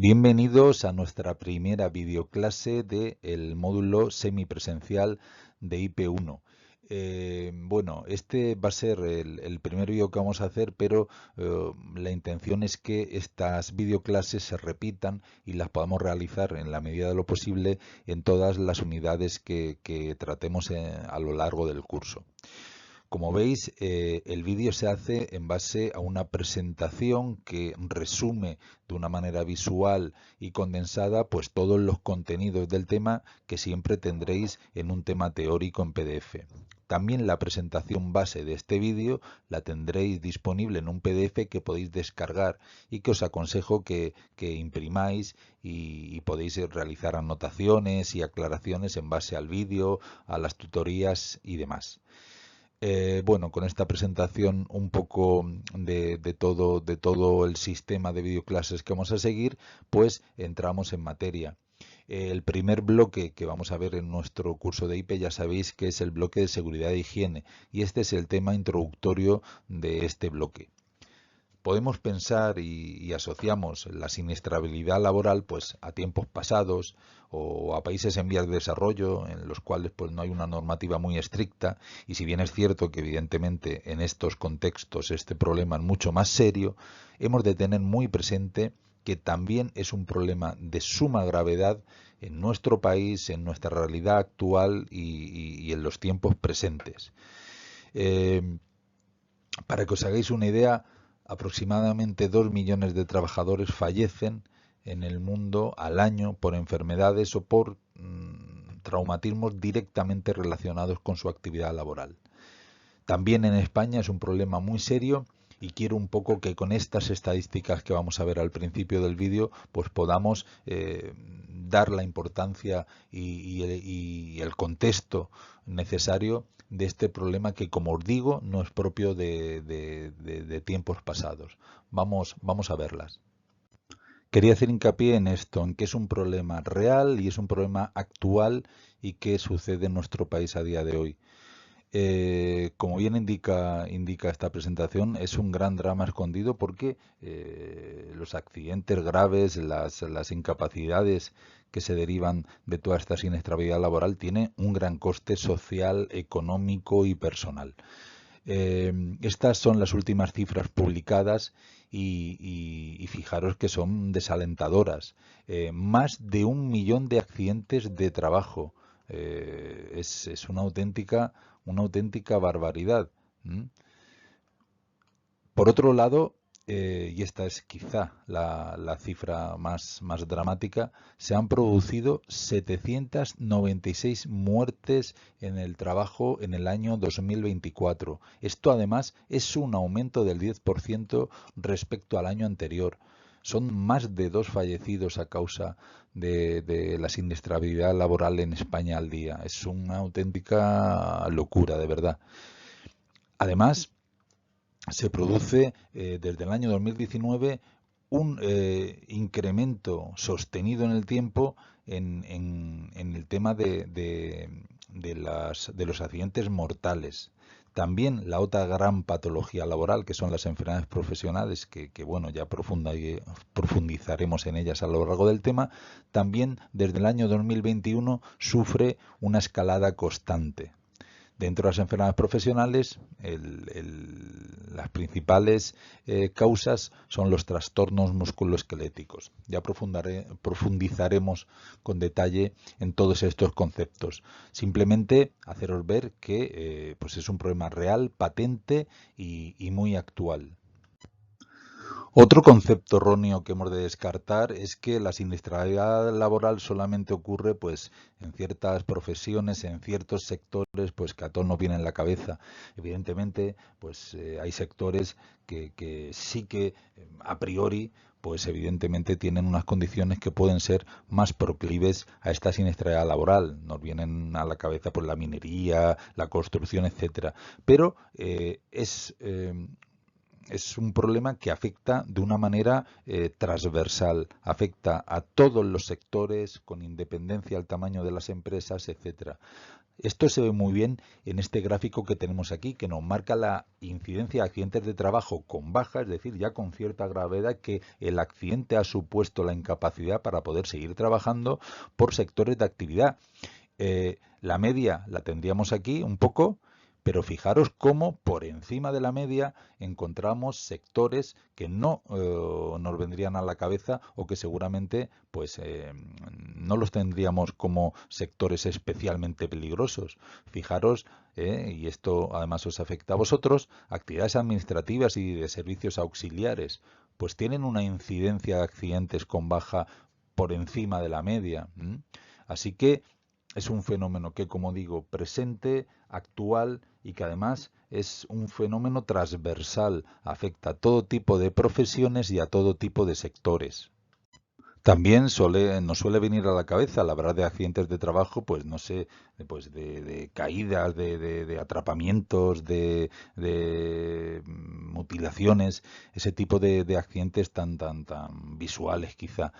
Bienvenidos a nuestra primera videoclase del módulo semipresencial de IP1. Bueno, este va a ser el primer vídeo que vamos a hacer, pero la intención es que estas videoclases se repitan y las podamos realizar en la medida de lo posible en todas las unidades que tratemos a lo largo del curso. Como veis, el vídeo se hace en base a una presentación que resume de una manera visual y condensada pues todos los contenidos del tema que siempre tendréis en un tema teórico en PDF. También la presentación base de este vídeo la tendréis disponible en un PDF que podéis descargar y que os aconsejo que imprimáis y podéis realizar anotaciones y aclaraciones en base al vídeo, a las tutorías y demás. Bueno, con esta presentación un poco de todo el sistema de videoclases que vamos a seguir, pues entramos en materia. El primer bloque que vamos a ver en nuestro curso de IP ya sabéis que es el bloque de seguridad e higiene, y este es el tema introductorio de este bloque. Podemos pensar y asociamos la siniestrabilidad laboral pues a tiempos pasados o a países en vías de desarrollo en los cuales pues no hay una normativa muy estricta, y si bien es cierto que evidentemente en estos contextos este problema es mucho más serio, hemos de tener muy presente que también es un problema de suma gravedad en nuestro país, en nuestra realidad actual y en los tiempos presentes. Para que os hagáis una idea, aproximadamente 2 millones de trabajadores fallecen en el mundo al año por enfermedades o por traumatismos directamente relacionados con su actividad laboral. También en España es un problema muy serio y quiero un poco que con estas estadísticas que vamos a ver al principio del vídeo pues podamos dar la importancia y el contexto necesario de este problema que, como os digo, no es propio de tiempos pasados. Vamos a verlas. Quería hacer hincapié en esto, en que es un problema real y es un problema actual y que sucede en nuestro país a día de hoy. Como bien indica esta presentación, es un gran drama escondido porque los accidentes graves, las incapacidades que se derivan de toda esta siniestralidad laboral tiene un gran coste social, económico y personal. Estas son las últimas cifras publicadas y fijaros que son desalentadoras. Más de 1 millón de accidentes de trabajo. Es una auténtica barbaridad. ¿Mm? Por otro lado, y esta es quizá la cifra más dramática, se han producido 796 muertes en el trabajo en el año 2024. Esto además es un aumento del 10% respecto al año anterior. Son más de 2 fallecidos a causa de la siniestralidad laboral en España al día. Es una auténtica locura, de verdad. Además, se produce desde el año 2019 un incremento sostenido en el tiempo en el tema de los accidentes mortales. También la otra gran patología laboral, que son las enfermedades profesionales, que bueno, ya profundizaremos en ellas a lo largo del tema, también desde el año 2021 sufre una escalada constante. Dentro de las enfermedades profesionales, las principales causas son los trastornos musculoesqueléticos. Ya profundizaremos con detalle en todos estos conceptos. Simplemente haceros ver que pues es un problema real, patente y muy actual. Otro concepto erróneo que hemos de descartar es que la siniestralidad laboral solamente ocurre pues en ciertas profesiones, en ciertos sectores, pues que a todos nos viene en la cabeza. Evidentemente, pues hay sectores que sí que a priori pues evidentemente tienen unas condiciones que pueden ser más proclives a esta siniestralidad laboral. Nos vienen a la cabeza pues la minería, la construcción, etcétera. Pero es un problema que afecta de una manera transversal, afecta a todos los sectores con independencia al tamaño de las empresas, etcétera. Esto se ve muy bien en este gráfico que tenemos aquí, que nos marca la incidencia de accidentes de trabajo con baja, es decir, ya con cierta gravedad, que el accidente ha supuesto la incapacidad para poder seguir trabajando por sectores de actividad. La media la tendríamos aquí un poco, pero fijaros cómo por encima de la media encontramos sectores que no nos vendrían a la cabeza o que seguramente pues no los tendríamos como sectores especialmente peligrosos. Fijaros, y esto además os afecta a vosotros, actividades administrativas y de servicios auxiliares, pues tienen una incidencia de accidentes con baja por encima de la media. Así que es un fenómeno que, como digo, presente, actual y que además es un fenómeno transversal, afecta a todo tipo de profesiones y a todo tipo de sectores. También nos suele venir a la cabeza, la verdad, de accidentes de trabajo, pues no sé, pues de caídas, de atrapamientos, de mutilaciones, ese tipo de accidentes tan visuales quizá.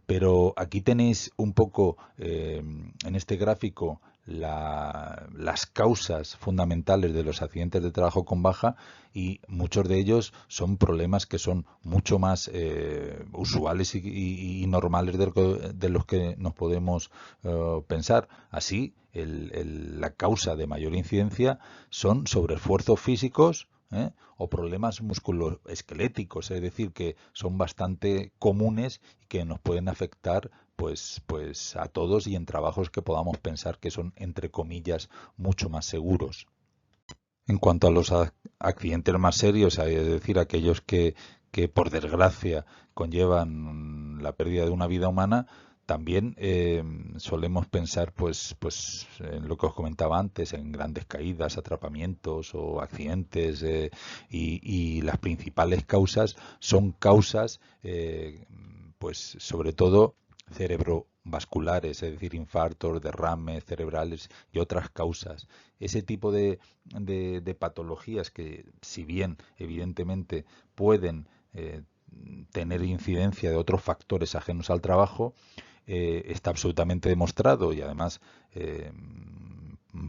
Pero aquí tenéis un poco en este gráfico las causas fundamentales de los accidentes de trabajo con baja y muchos de ellos son problemas que son mucho más usuales y normales de los que nos podemos pensar. Así, la causa de mayor incidencia son sobreesfuerzos físicos, o problemas musculoesqueléticos, es decir, que son bastante comunes y que nos pueden afectar pues a todos y en trabajos que podamos pensar que son, entre comillas, mucho más seguros. En cuanto a los accidentes más serios, es decir, aquellos que por desgracia conllevan la pérdida de una vida humana, también solemos pensar pues en lo que os comentaba antes, en grandes caídas, atrapamientos o accidentes, y las principales causas son causas pues sobre todo cerebrovasculares, es decir, infartos, derrames cerebrales y otras causas. Ese tipo de patologías que, si bien evidentemente pueden tener incidencia de otros factores ajenos al trabajo, está absolutamente demostrado y además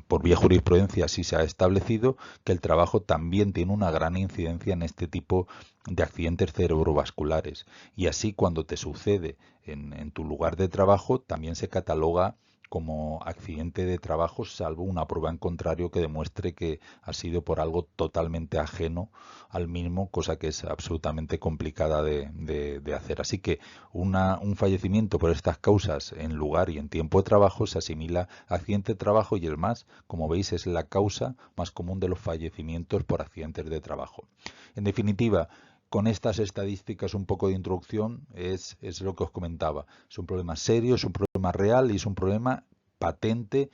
por vía jurisprudencia así se ha establecido que el trabajo también tiene una gran incidencia en este tipo de accidentes cerebrovasculares. Y así cuando te sucede en tu lugar de trabajo también se cataloga como accidente de trabajo, salvo una prueba en contrario que demuestre que ha sido por algo totalmente ajeno al mismo, cosa que es absolutamente complicada de hacer. Así que un fallecimiento por estas causas en lugar y en tiempo de trabajo se asimila a accidente de trabajo y el más, como veis, es la causa más común de los fallecimientos por accidentes de trabajo. En definitiva, con estas estadísticas, un poco de introducción, es lo que os comentaba. Es un problema serio, es un problema real y es un problema patente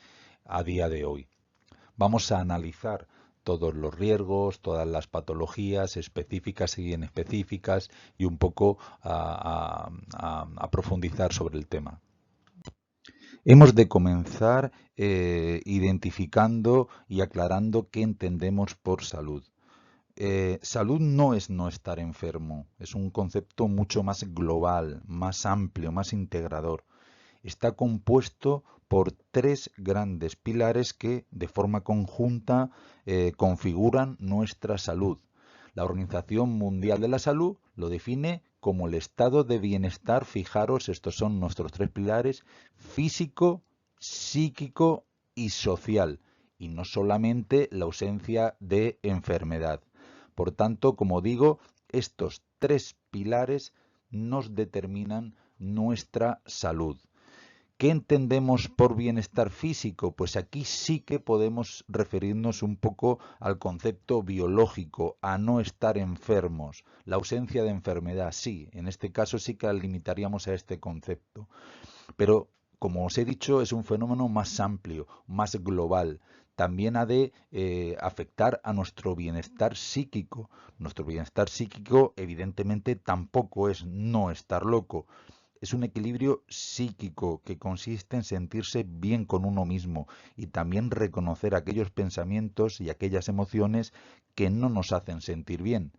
a día de hoy. Vamos a analizar todos los riesgos, todas las patologías específicas y inespecíficas y un poco a profundizar sobre el tema. Hemos de comenzar identificando y aclarando qué entendemos por salud. Salud no es no estar enfermo, es un concepto mucho más global, más amplio, más integrador. Está compuesto por tres grandes pilares que de forma conjunta configuran nuestra salud. La Organización Mundial de la Salud lo define como el estado de bienestar, fijaros, estos son nuestros tres pilares, físico, psíquico y social, y no solamente la ausencia de enfermedad. Por tanto, como digo, estos tres pilares nos determinan nuestra salud. ¿Qué entendemos por bienestar físico? Pues aquí sí que podemos referirnos un poco al concepto biológico, a no estar enfermos. La ausencia de enfermedad, sí, en este caso sí que la limitaríamos a este concepto. Pero, como os he dicho, es un fenómeno más amplio, más global. También ha de afectar a nuestro bienestar psíquico. Nuestro bienestar psíquico, evidentemente, tampoco es no estar loco. Es un equilibrio psíquico que consiste en sentirse bien con uno mismo y también reconocer aquellos pensamientos y aquellas emociones que no nos hacen sentir bien.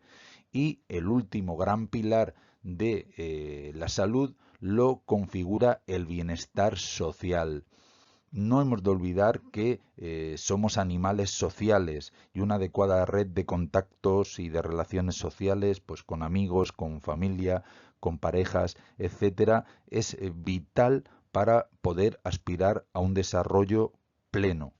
Y el último gran pilar de la salud lo configura el bienestar social. No hemos de olvidar que somos animales sociales y una adecuada red de contactos y de relaciones sociales, pues con amigos, con familia, con parejas, etcétera, es vital para poder aspirar a un desarrollo pleno.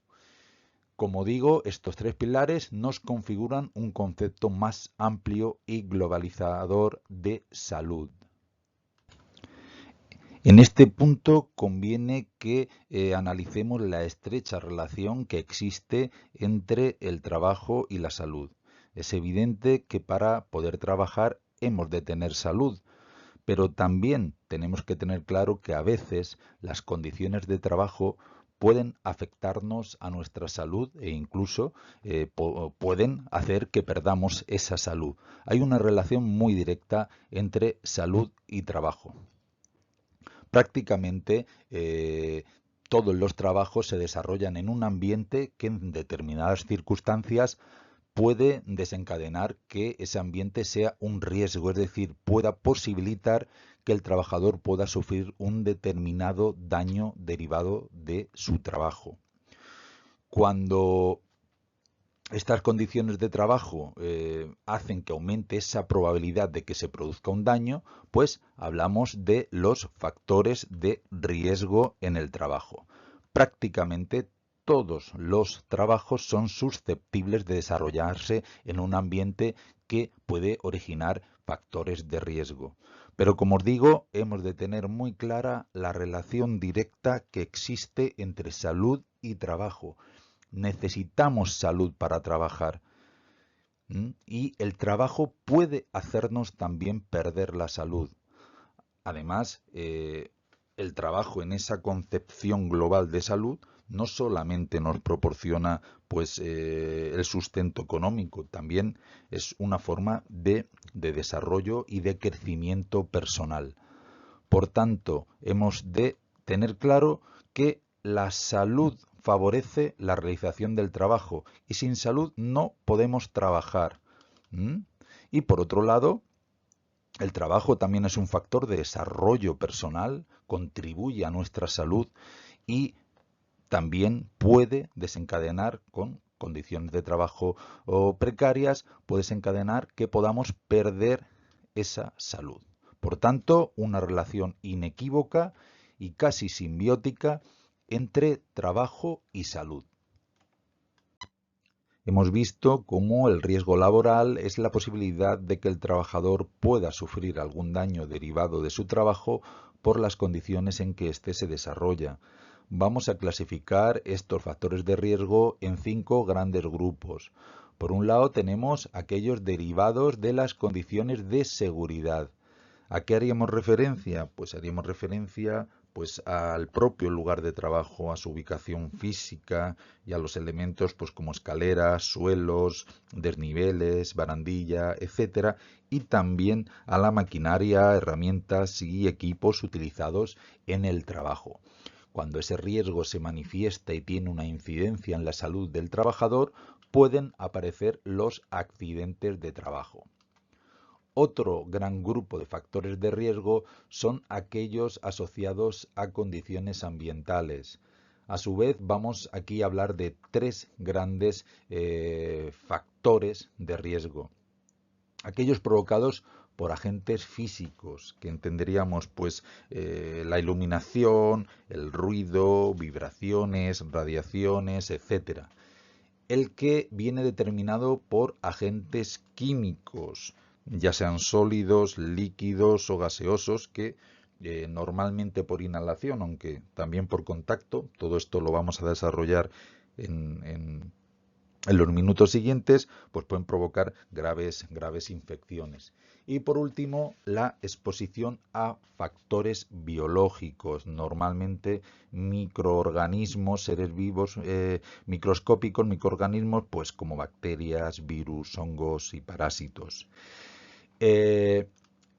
Como digo, estos tres pilares nos configuran un concepto más amplio y globalizador de salud. En este punto conviene que analicemos la estrecha relación que existe entre el trabajo y la salud. Es evidente que para poder trabajar hemos de tener salud, pero también tenemos que tener claro que a veces las condiciones de trabajo pueden afectarnos a nuestra salud e incluso pueden hacer que perdamos esa salud. Hay una relación muy directa entre salud y trabajo. Prácticamente todos los trabajos se desarrollan en un ambiente que en determinadas circunstancias puede desencadenar que ese ambiente sea un riesgo, es decir, pueda posibilitar que el trabajador pueda sufrir un determinado daño derivado de su trabajo. Cuando estas condiciones de trabajo hacen que aumente esa probabilidad de que se produzca un daño, pues hablamos de los factores de riesgo en el trabajo. Prácticamente todos los trabajos son susceptibles de desarrollarse en un ambiente que puede originar factores de riesgo. Pero como os digo, hemos de tener muy clara la relación directa que existe entre salud y trabajo. Necesitamos salud para trabajar. Y el trabajo puede hacernos también perder la salud. Además, el trabajo en esa concepción global de salud no solamente nos proporciona pues el sustento económico, también es una forma de desarrollo y de crecimiento personal. Por tanto, hemos de tener claro que la salud favorece la realización del trabajo y sin salud no podemos trabajar. Y por otro lado, el trabajo también es un factor de desarrollo personal, contribuye a nuestra salud y también puede desencadenar con condiciones de trabajo precarias, puede desencadenar que podamos perder esa salud. Por tanto, una relación inequívoca y casi simbiótica entre trabajo y salud. Hemos visto cómo el riesgo laboral es la posibilidad de que el trabajador pueda sufrir algún daño derivado de su trabajo por las condiciones en que éste se desarrolla. Vamos a clasificar estos factores de riesgo en 5 grandes grupos. Por un lado tenemos aquellos derivados de las condiciones de seguridad. ¿A qué haríamos referencia? Pues haríamos referencia pues al propio lugar de trabajo, a su ubicación física y a los elementos pues como escaleras, suelos, desniveles, barandilla, etcétera, y también a la maquinaria, herramientas y equipos utilizados en el trabajo. Cuando ese riesgo se manifiesta y tiene una incidencia en la salud del trabajador, pueden aparecer los accidentes de trabajo. Otro gran grupo de factores de riesgo son aquellos asociados a condiciones ambientales. A su vez, vamos aquí a hablar de 3 grandes factores de riesgo. Aquellos provocados por agentes físicos, que entenderíamos pues la iluminación, el ruido, vibraciones, radiaciones, etcétera. El que viene determinado por agentes químicos, ya sean sólidos, líquidos o gaseosos, que normalmente por inhalación, aunque también por contacto, todo esto lo vamos a desarrollar en los minutos siguientes, pues pueden provocar graves infecciones. Y por último, la exposición a factores biológicos, normalmente microorganismos, seres vivos microscópicos, microorganismos, pues como bacterias, virus, hongos y parásitos.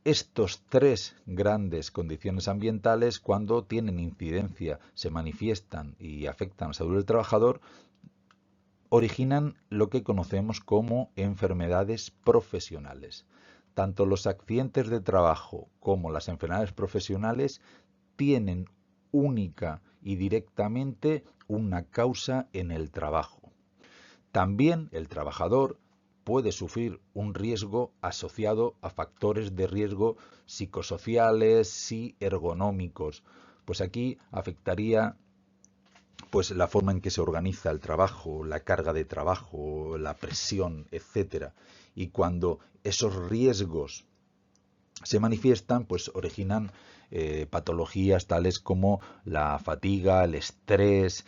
Estos 3 grandes condiciones ambientales, cuando tienen incidencia, se manifiestan y afectan a la salud del trabajador, originan lo que conocemos como enfermedades profesionales. Tanto los accidentes de trabajo como las enfermedades profesionales tienen única y directamente una causa en el trabajo. También el trabajador puede sufrir un riesgo asociado a factores de riesgo psicosociales y ergonómicos. Pues aquí afectaría pues la forma en que se organiza el trabajo, la carga de trabajo, la presión, etcétera. Y cuando esos riesgos se manifiestan, pues originan patologías tales como la fatiga, el estrés,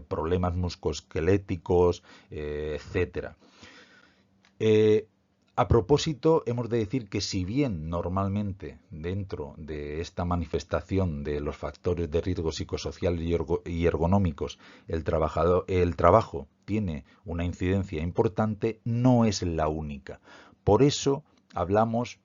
problemas musculoesqueléticos, etcétera. A propósito, hemos de decir que si bien normalmente dentro de esta manifestación de los factores de riesgo psicosocial y ergonómicos el trabajo tiene una incidencia importante, no es la única. Por eso hablamos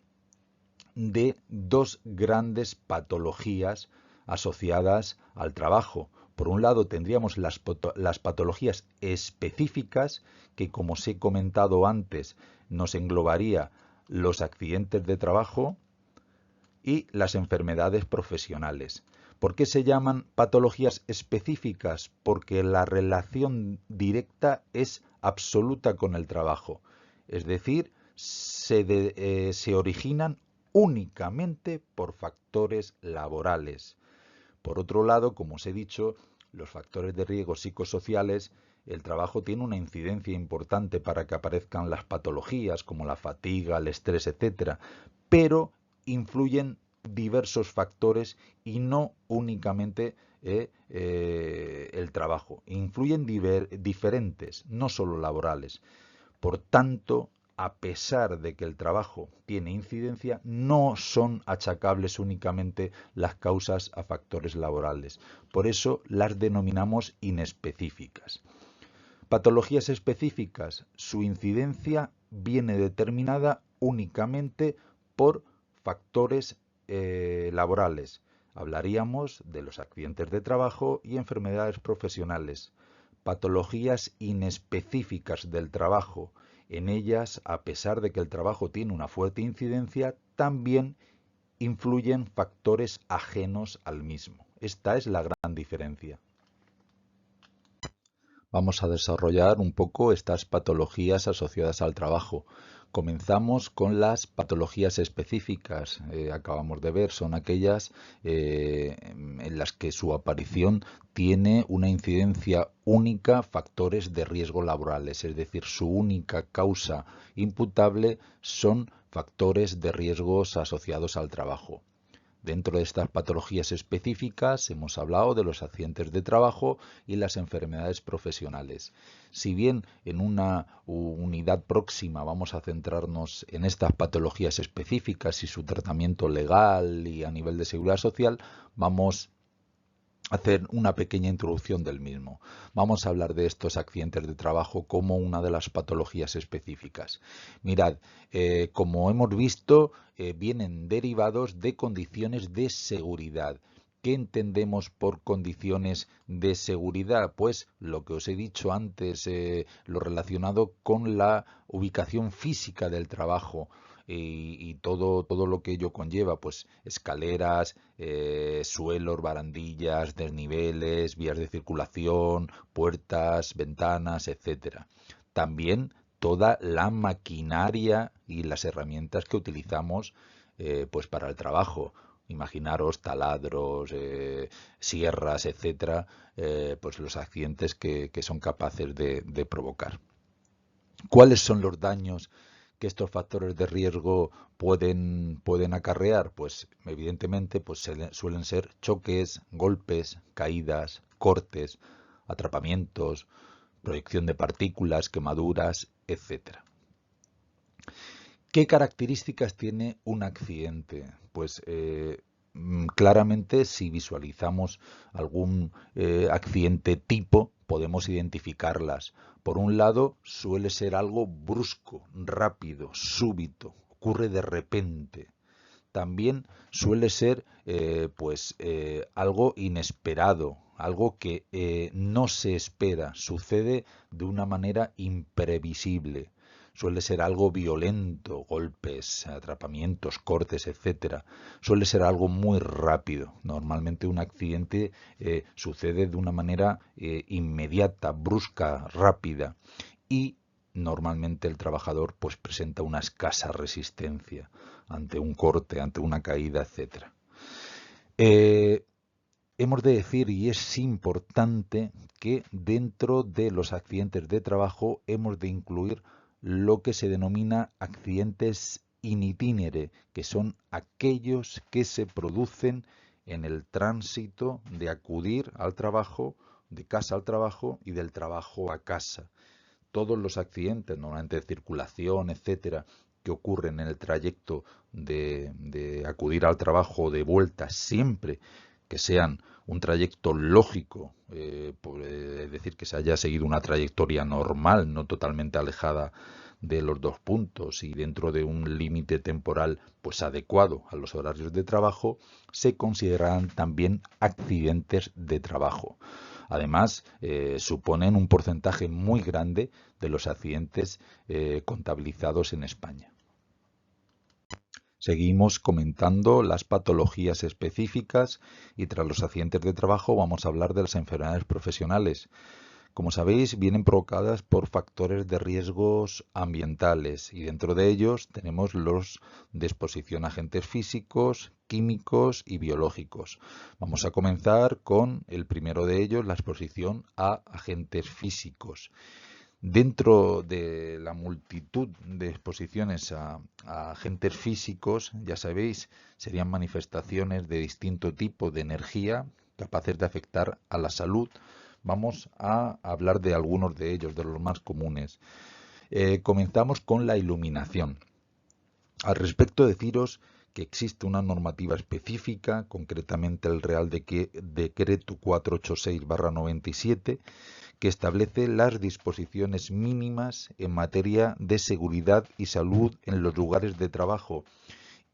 de dos grandes patologías asociadas al trabajo. Por un lado tendríamos las patologías específicas que, como os he comentado antes, nos englobaría los accidentes de trabajo y las enfermedades profesionales. ¿Por qué se llaman patologías específicas? Porque la relación directa es absoluta con el trabajo. Es decir, se originan únicamente por factores laborales. Por otro lado, como os he dicho, los factores de riesgo psicosociales, el trabajo tiene una incidencia importante para que aparezcan las patologías como la fatiga, el estrés, etcétera, pero influyen diversos factores y no únicamente el trabajo. Influyen diferentes, no solo laborales. Por tanto, a pesar de que el trabajo tiene incidencia, no son achacables únicamente las causas a factores laborales. Por eso las denominamos inespecíficas. Patologías específicas, su incidencia viene determinada únicamente por factores laborales. Hablaríamos de los accidentes de trabajo y enfermedades profesionales. Patologías inespecíficas del trabajo. En ellas, a pesar de que el trabajo tiene una fuerte incidencia, también influyen factores ajenos al mismo. Esta es la gran diferencia. Vamos a desarrollar un poco estas patologías asociadas al trabajo. Comenzamos con las patologías específicas. Acabamos de ver, son aquellas en las que su aparición tiene una incidencia única, factores de riesgo laborales, es decir, su única causa imputable son factores de riesgos asociados al trabajo. Dentro de estas patologías específicas hemos hablado de los accidentes de trabajo y las enfermedades profesionales. Si bien en una unidad próxima vamos a centrarnos en estas patologías específicas y su tratamiento legal y a nivel de seguridad social, vamos hacer una pequeña introducción del mismo. Vamos a hablar de estos accidentes de trabajo como una de las patologías específicas. Mirad, como hemos visto, vienen derivados de condiciones de seguridad. ¿Qué entendemos por condiciones de seguridad? Pues lo que os he dicho antes, lo relacionado con la ubicación física del trabajo. Y todo lo que ello conlleva, pues escaleras, suelos, barandillas, desniveles, vías de circulación, puertas, ventanas, etcétera. También toda la maquinaria y las herramientas que utilizamos pues para el trabajo. Imaginaros taladros, sierras, etcétera, pues los accidentes que son capaces de provocar. ¿Cuáles son los daños que estos factores de riesgo pueden acarrear? Pues evidentemente pues suelen ser choques, golpes, caídas, cortes, atrapamientos, proyección de partículas, quemaduras, etcétera. ¿Qué características tiene un accidente? Pues claramente si visualizamos algún accidente tipo podemos identificarlas. Por un lado suele ser algo brusco, rápido, súbito, ocurre de repente. También suele ser algo inesperado, algo que no se espera, sucede de una manera imprevisible. suele ser algo violento, golpes, atrapamientos, cortes, etcétera. Suele ser algo muy rápido. Normalmente un accidente sucede de una manera inmediata, brusca, rápida y normalmente el trabajador pues presenta una escasa resistencia ante un corte, ante una caída, etcétera. Hemos de decir, y es importante, que dentro de los accidentes de trabajo hemos de incluir lo que se denomina accidentes in itinere, que son aquellos que se producen en el tránsito de acudir al trabajo, de casa al trabajo y del trabajo a casa. Todos los accidentes, normalmente de circulación, etcétera, que ocurren en el trayecto de acudir al trabajo o de vuelta, siempre que sean un trayecto lógico, es decir, que se haya seguido una trayectoria normal, no totalmente alejada de los dos puntos y dentro de un límite temporal pues adecuado a los horarios de trabajo, se considerarán también accidentes de trabajo. Además, suponen un porcentaje muy grande de los accidentes contabilizados en España. Seguimos comentando las patologías específicas y tras los accidentes de trabajo vamos a hablar de las enfermedades profesionales. Como sabéis, vienen provocadas por factores de riesgos ambientales y dentro de ellos tenemos los de exposición a agentes físicos, químicos y biológicos. Vamos a comenzar con el primero de ellos, la exposición a agentes físicos. Dentro de la multitud de exposiciones a agentes físicos, ya sabéis, serían manifestaciones de distinto tipo de energía capaces de afectar a la salud. Vamos a hablar de algunos de ellos, de los más comunes. Comenzamos con la iluminación. Al respecto, deciros que existe una normativa específica, concretamente el Real Decreto 486/97, que establece las disposiciones mínimas en materia de seguridad y salud en los lugares de trabajo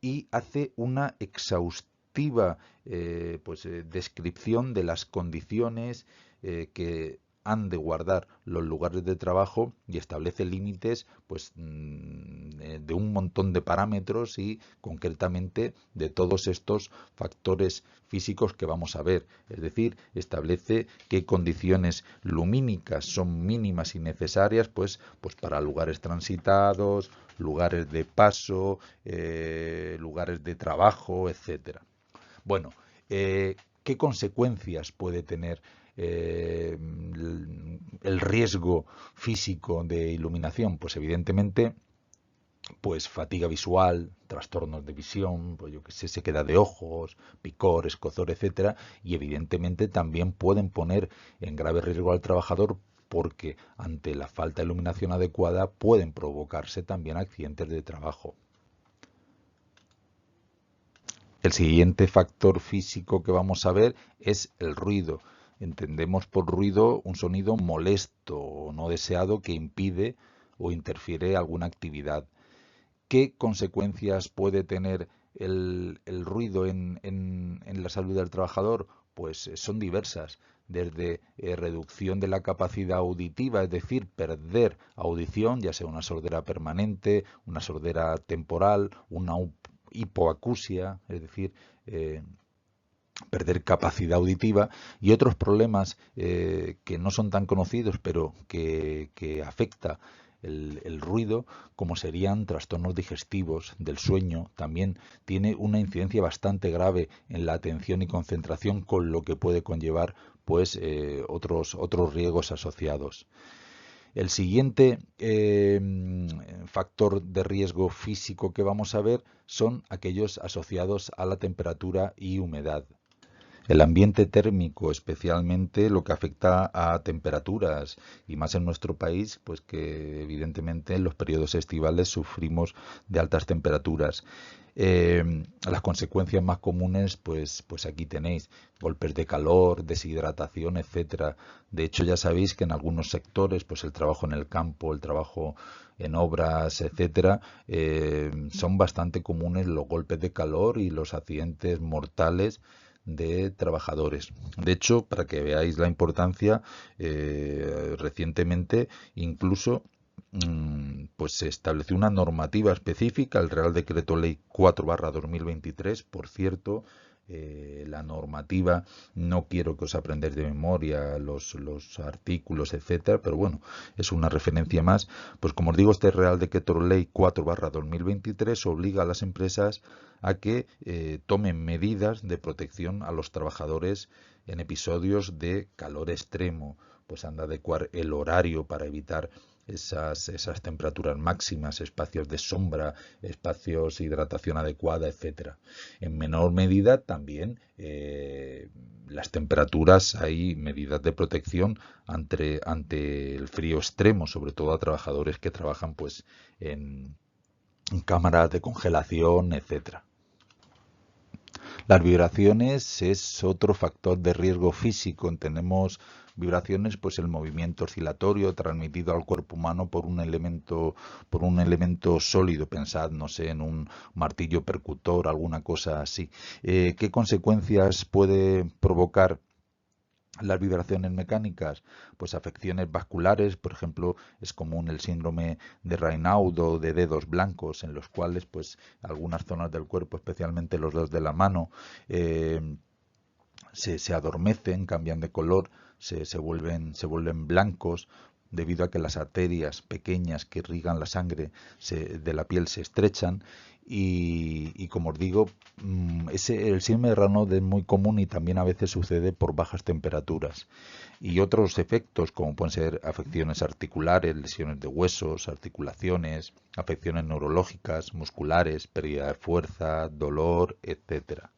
y hace una exhaustiva descripción de las condiciones que han de guardar los lugares de trabajo y establece límites de un montón de parámetros y concretamente de todos estos factores físicos que vamos a ver. Es decir, establece qué condiciones lumínicas son mínimas y necesarias pues para lugares transitados, lugares de paso, lugares de trabajo, etcétera. Bueno, ¿qué consecuencias puede tener el riesgo físico de iluminación? Pues evidentemente, pues fatiga visual, trastornos de visión, pues yo que sé, sequedad de ojos, picor, escozor, etcétera, y evidentemente también pueden poner en grave riesgo al trabajador porque ante la falta de iluminación adecuada pueden provocarse también accidentes de trabajo. El siguiente factor físico que vamos a ver es el ruido. Entendemos por ruido un sonido molesto o no deseado que impide o interfiere alguna actividad. ¿Qué consecuencias puede tener el ruido en la salud del trabajador? Pues son diversas, desde reducción de la capacidad auditiva, es decir, perder audición, ya sea una sordera permanente, una sordera temporal, una hipoacusia, es decir, perder capacidad auditiva y otros problemas que no son tan conocidos pero que afecta el ruido, como serían trastornos digestivos, del sueño, también tiene una incidencia bastante grave en la atención y concentración, con lo que puede conllevar pues otros riesgos asociados. El siguiente factor de riesgo físico que vamos a ver son aquellos asociados a la temperatura y humedad. El ambiente térmico, especialmente lo que afecta a temperaturas y más en nuestro país, pues que evidentemente en los periodos estivales sufrimos de altas temperaturas. Las consecuencias más comunes, pues aquí tenéis golpes de calor, deshidratación, etcétera. De hecho, ya sabéis que en algunos sectores, pues el trabajo en el campo, el trabajo en obras, etcétera, son bastante comunes los golpes de calor y los accidentes mortales de trabajadores. De hecho, para que veáis la importancia, recientemente incluso pues se estableció una normativa específica, el Real Decreto Ley 4/2023. Por cierto, la normativa, no quiero que os aprendáis de memoria los artículos, etcétera, pero bueno, es una referencia más. Pues como os digo, este Real Decreto Ley 4/2023 obliga a las empresas a que tomen medidas de protección a los trabajadores en episodios de calor extremo. Pues han de adecuar el horario para evitar esas temperaturas máximas, espacios de sombra, espacios de hidratación adecuada, etcétera. En menor medida también las temperaturas, hay medidas de protección ante el frío extremo, sobre todo a trabajadores que trabajan pues en cámaras de congelación, etcétera. Las vibraciones es otro factor de riesgo físico. Tenemos vibraciones, pues el movimiento oscilatorio transmitido al cuerpo humano por un elemento sólido. Pensad, no sé, en un martillo percutor, alguna cosa así. ¿Qué consecuencias puede provocar las vibraciones mecánicas? Pues afecciones vasculares, por ejemplo, es común el síndrome de Raynaud o de dedos blancos, en los cuales pues algunas zonas del cuerpo, especialmente los dedos de la mano, se adormecen, cambian de color, se vuelven blancos debido a que las arterias pequeñas que irrigan la sangre de la piel se estrechan y como os digo, el síndrome de Raynaud es muy común y también a veces sucede por bajas temperaturas. Y otros efectos como pueden ser afecciones articulares, lesiones de huesos, articulaciones, afecciones neurológicas, musculares, pérdida de fuerza, dolor, etcétera.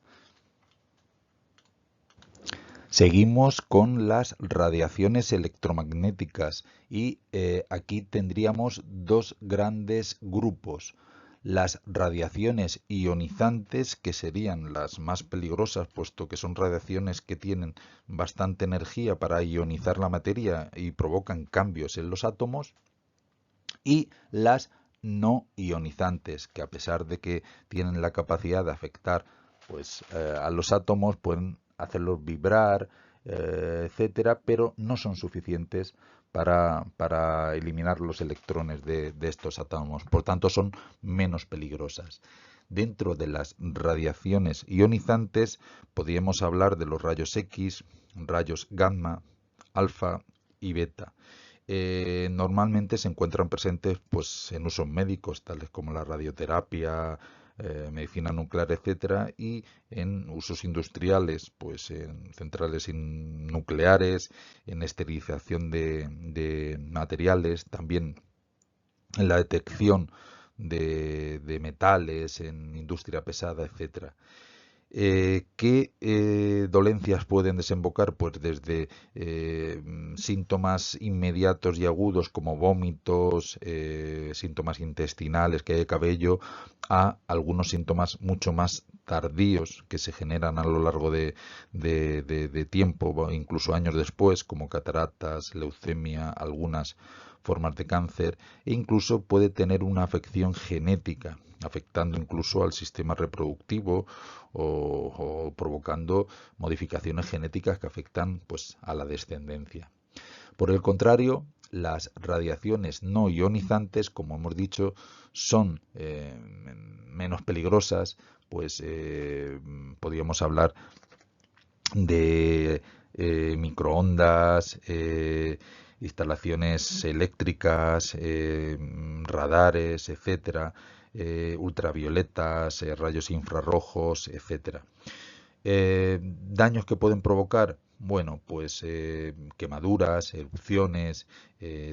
Seguimos con las radiaciones electromagnéticas y aquí tendríamos dos grandes grupos. Las radiaciones ionizantes, que serían las más peligrosas, puesto que son radiaciones que tienen bastante energía para ionizar la materia y provocan cambios en los átomos, y las no ionizantes, que a pesar de que tienen la capacidad de afectar pues, a los átomos, pueden hacerlos vibrar, etcétera, pero no son suficientes para eliminar los electrones de estos átomos. Por tanto, son menos peligrosas. Dentro de las radiaciones ionizantes podríamos hablar de los rayos X, rayos gamma, alfa y beta. Normalmente se encuentran presentes pues, en usos médicos, tales como la radioterapia, medicina nuclear, etcétera, y en usos industriales, pues en centrales nucleares, en esterilización de materiales, también en la detección de metales, en industria pesada, etcétera. ¿Qué dolencias pueden desembocar? Pues desde síntomas inmediatos y agudos como vómitos, síntomas intestinales, caída de cabello, a algunos síntomas mucho más tardíos que se generan a lo largo de tiempo, incluso años después, como cataratas, leucemia, algunas formas de cáncer, e incluso puede tener una afección genética, afectando incluso al sistema reproductivo o provocando modificaciones genéticas que afectan pues, a la descendencia. Por el contrario, las radiaciones no ionizantes, como hemos dicho, son menos peligrosas, pues podríamos hablar de microondas, instalaciones eléctricas, radares, etcétera, ultravioletas, rayos infrarrojos, etcétera. Daños que pueden provocar, bueno, pues quemaduras, erupciones,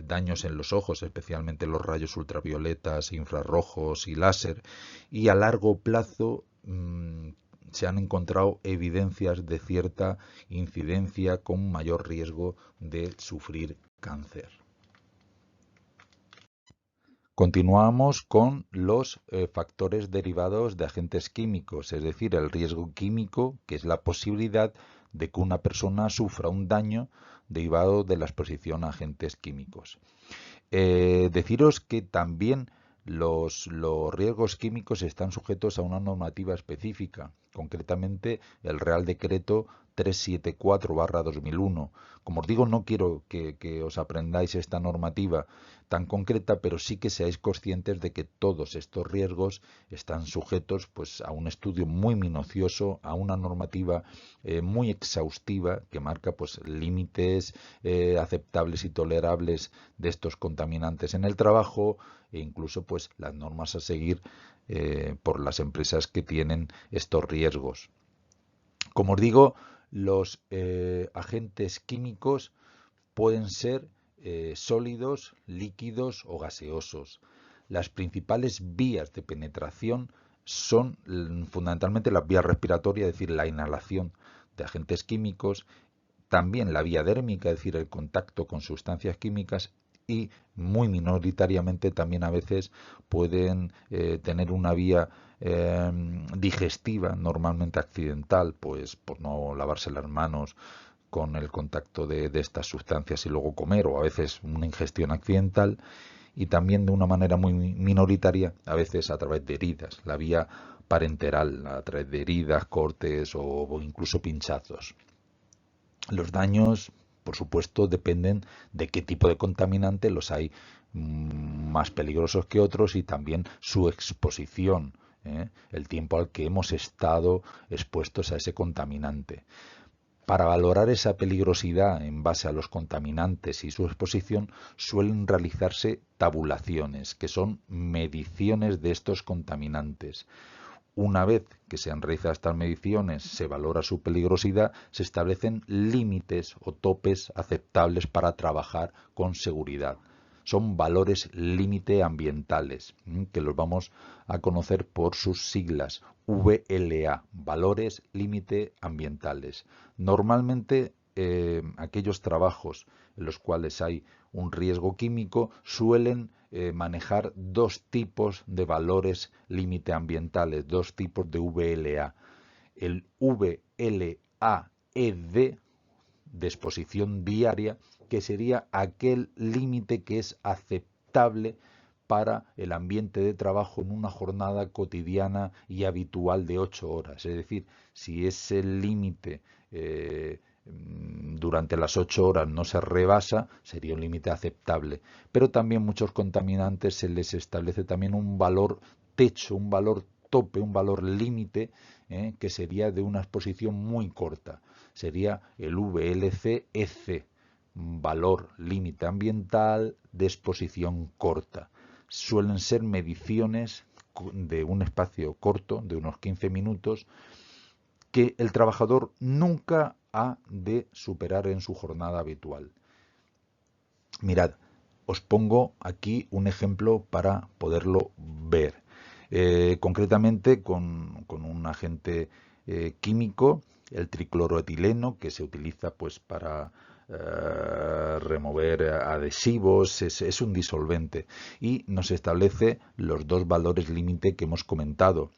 daños en los ojos, especialmente los rayos ultravioletas, infrarrojos y láser, y a largo plazo se han encontrado evidencias de cierta incidencia con mayor riesgo de sufrir cáncer. Continuamos con los factores derivados de agentes químicos, es decir, el riesgo químico, que es la posibilidad de que una persona sufra un daño derivado de la exposición a agentes químicos. Deciros que también los riesgos químicos están sujetos a una normativa específica, concretamente el Real Decreto 374/2001. Como os digo, no quiero que os aprendáis esta normativa tan concreta, pero sí que seáis conscientes de que todos estos riesgos están sujetos pues a un estudio muy minucioso, a una normativa muy exhaustiva que marca pues límites aceptables y tolerables de estos contaminantes en el trabajo, e incluso pues las normas a seguir por las empresas que tienen estos riesgos. Como os digo, los agentes químicos pueden ser sólidos, líquidos o gaseosos. Las principales vías de penetración son fundamentalmente las vías respiratorias, es decir, la inhalación de agentes químicos, también la vía dérmica, es decir, el contacto con sustancias químicas, y muy minoritariamente también a veces pueden tener una vía digestiva, normalmente accidental, pues por no lavarse las manos con el contacto de estas sustancias y luego comer, o a veces una ingestión accidental, y también de una manera muy minoritaria, a veces a través de heridas, la vía parenteral, a través de heridas, cortes o incluso pinchazos. Los daños, por supuesto, dependen de qué tipo de contaminante. Los hay más peligrosos que otros, y también su exposición, el tiempo al que hemos estado expuestos a ese contaminante. Para valorar esa peligrosidad en base a los contaminantes y su exposición, suelen realizarse tabulaciones, que son mediciones de estos contaminantes. Una vez que se han realizado estas mediciones, se valora su peligrosidad, se establecen límites o topes aceptables para trabajar con seguridad. Son valores límite ambientales, que los vamos a conocer por sus siglas, VLA, valores límite ambientales. Normalmente aquellos trabajos en los cuales hay un riesgo químico suelen manejar dos tipos de valores límite ambientales, dos tipos de VLA. El VLAED, de exposición diaria, que sería aquel límite que es aceptable para el ambiente de trabajo en una jornada cotidiana y habitual de 8 horas. Es decir, si ese límite durante las 8 horas no se rebasa, sería un límite aceptable. Pero también muchos contaminantes se les establece también un valor techo, un valor tope, un valor límite, que sería de una exposición muy corta. Sería el VLC-EC, valor límite ambiental de exposición corta. Suelen ser mediciones de un espacio corto, de unos 15 minutos, que el trabajador nunca ha de superar en su jornada habitual. Mirad, os pongo aquí un ejemplo para poderlo ver. Concretamente con un agente químico, el tricloroetileno, que se utiliza pues para remover adhesivos, es un disolvente, y nos establece los dos valores límite que hemos comentado.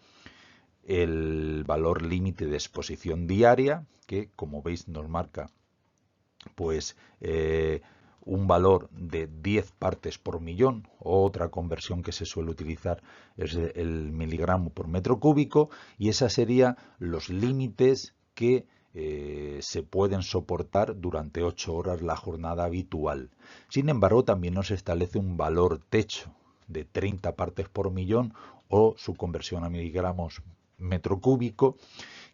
El valor límite de exposición diaria, que como veis nos marca pues un valor de 10 partes por millón, o otra conversión que se suele utilizar es el miligramo por metro cúbico, y esas serían los límites que se pueden soportar durante 8 horas la jornada habitual. Sin embargo, también nos establece un valor techo de 30 partes por millón, o su conversión a miligramos metro cúbico,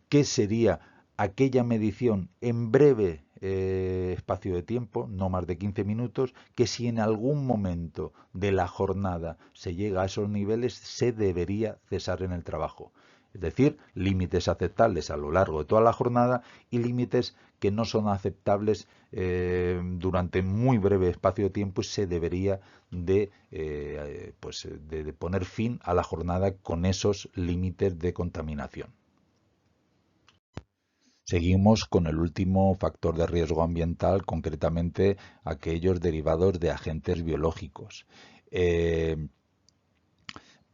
que sería aquella medición en breve espacio de tiempo, no más de 15 minutos, que si en algún momento de la jornada se llega a esos niveles, se debería cesar en el trabajo. Es decir, límites aceptables a lo largo de toda la jornada y límites que no son aceptables durante muy breve espacio de tiempo, y se debería de poner fin a la jornada con esos límites de contaminación. Seguimos con el último factor de riesgo ambiental, concretamente aquellos derivados de agentes biológicos.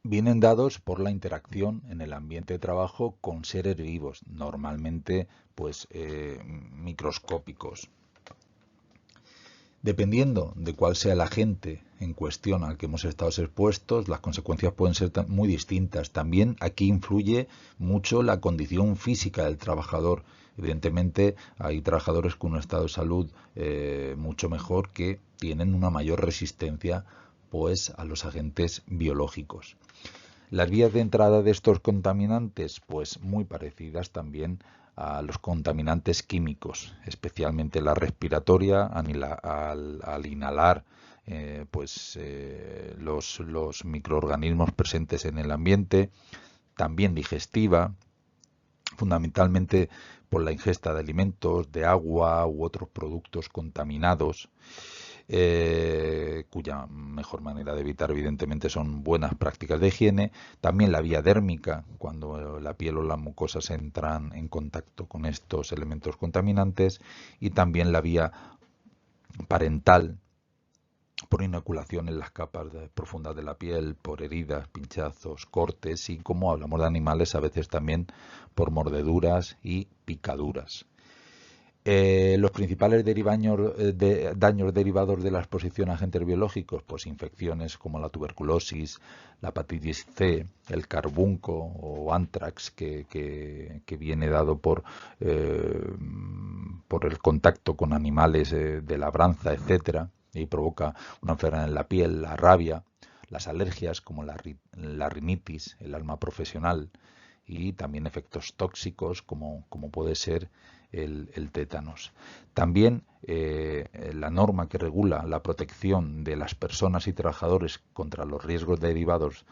Vienen dados por la interacción en el ambiente de trabajo con seres vivos, normalmente pues microscópicos. Dependiendo de cuál sea el agente en cuestión al que hemos estado expuestos, las consecuencias pueden ser muy distintas. También aquí influye mucho la condición física del trabajador. Evidentemente hay trabajadores con un estado de salud mucho mejor, que tienen una mayor resistencia pues a los agentes biológicos. Las vías de entrada de estos contaminantes, pues muy parecidas también a los contaminantes químicos, especialmente la respiratoria, al inhalar los microorganismos presentes en el ambiente, también digestiva, fundamentalmente por la ingesta de alimentos, de agua u otros productos contaminados, cuya mejor manera de evitar evidentemente son buenas prácticas de higiene. También la vía dérmica, cuando la piel o las mucosas entran en contacto con estos elementos contaminantes, y también la vía parental, por inoculación en las capas profundas de la piel, por heridas, pinchazos, cortes, y, como hablamos de animales, a veces también por mordeduras y picaduras. Los principales daños derivados de la exposición a agentes biológicos, pues infecciones como la tuberculosis, la hepatitis C, el carbunco o anthrax, que viene dado por el contacto con animales de labranza, etcétera, y provoca una enfermedad en la piel, la rabia, las alergias como la rinitis, el asma profesional, y también efectos tóxicos como puede ser el tétanos. También la norma que regula la protección de las personas y trabajadores contra los riesgos derivados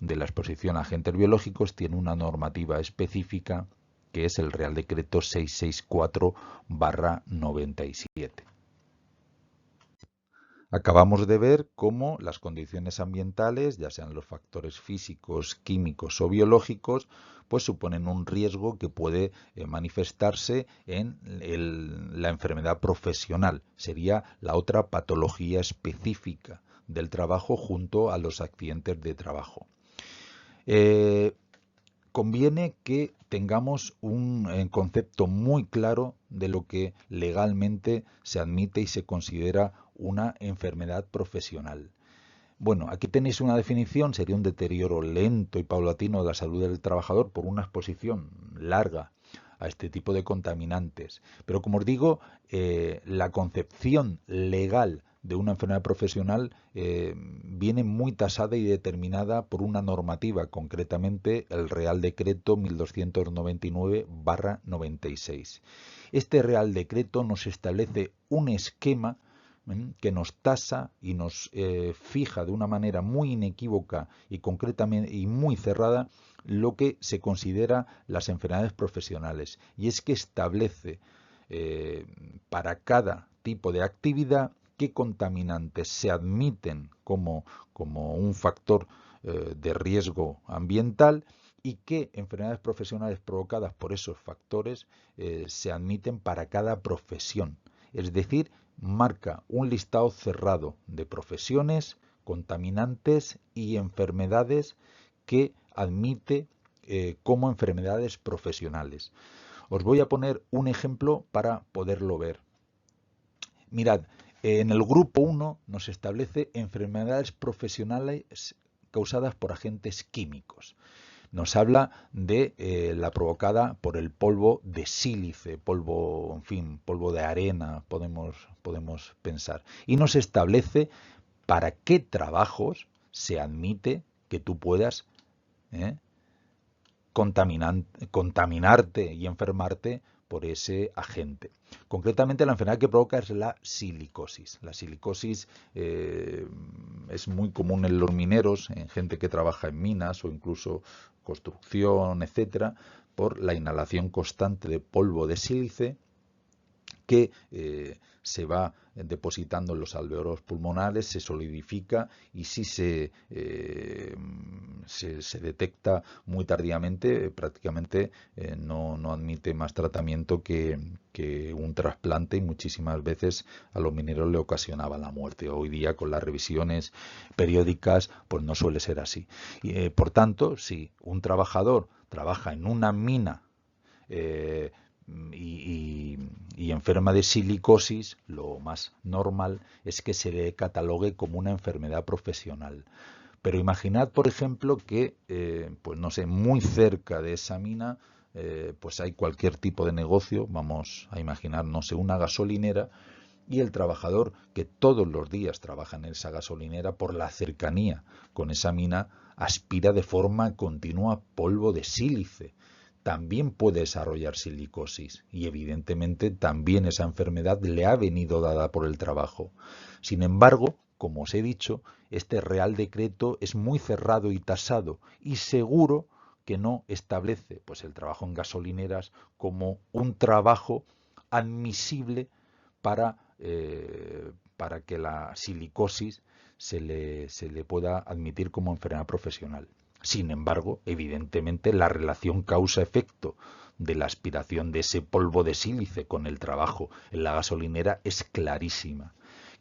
de la exposición a agentes biológicos tiene una normativa específica, que es el Real Decreto 664/97. Acabamos de ver cómo las condiciones ambientales, ya sean los factores físicos, químicos o biológicos, pues suponen un riesgo que puede manifestarse en la enfermedad profesional. Sería la otra patología específica del trabajo junto a los accidentes de trabajo. Conviene que tengamos un concepto muy claro de lo que legalmente se admite y se considera una enfermedad profesional. Bueno, aquí tenéis una definición: sería un deterioro lento y paulatino de la salud del trabajador por una exposición larga a este tipo de contaminantes. Pero, como os digo, la concepción legal de una enfermedad profesional viene muy tasada y determinada por una normativa, concretamente el Real Decreto 1299/96. Este Real Decreto nos establece un esquema que nos tasa y nos fija de una manera muy inequívoca y concretamente y muy cerrada lo que se considera las enfermedades profesionales, y es que establece para cada tipo de actividad qué contaminantes se admiten como un factor de riesgo ambiental, y qué enfermedades profesionales provocadas por esos factores se admiten para cada profesión. Es decir, marca un listado cerrado de profesiones, contaminantes y enfermedades que admite como enfermedades profesionales. Os voy a poner un ejemplo para poderlo ver. Mirad, en el grupo 1 nos establece enfermedades profesionales causadas por agentes químicos. Nos habla de la provocada por el polvo de sílice, polvo, en fin, polvo de arena, podemos pensar. Y nos establece para qué trabajos se admite que tú puedas contaminarte y enfermarte por ese agente. Concretamente, la enfermedad que provoca es la silicosis. La silicosis es muy común en los mineros, en gente que trabaja en minas o incluso construcción, etcétera, por la inhalación constante de polvo de sílice que se va depositando en los alveolos pulmonares, se solidifica, y si se detecta muy tardíamente, prácticamente no admite más tratamiento que un trasplante, y muchísimas veces a los mineros le ocasionaba la muerte. Hoy día, con las revisiones periódicas, pues no suele ser así. Por tanto, si un trabajador trabaja en una mina y enferma de silicosis, lo más normal es que se le catalogue como una enfermedad profesional. Pero imaginad, por ejemplo, que, pues no sé, muy cerca de esa mina, pues hay cualquier tipo de negocio, vamos a imaginar, no sé, una gasolinera, y el trabajador que todos los días trabaja en esa gasolinera, por la cercanía con esa mina, aspira de forma continua polvo de sílice. También puede desarrollar silicosis y evidentemente también esa enfermedad le ha venido dada por el trabajo. Sin embargo, como os he dicho, este Real Decreto es muy cerrado y tasado y seguro que no establece pues el trabajo en gasolineras como un trabajo admisible para que la silicosis se le pueda admitir como enfermedad profesional. Sin embargo, evidentemente, la relación causa-efecto de la aspiración de ese polvo de sílice con el trabajo en la gasolinera es clarísima.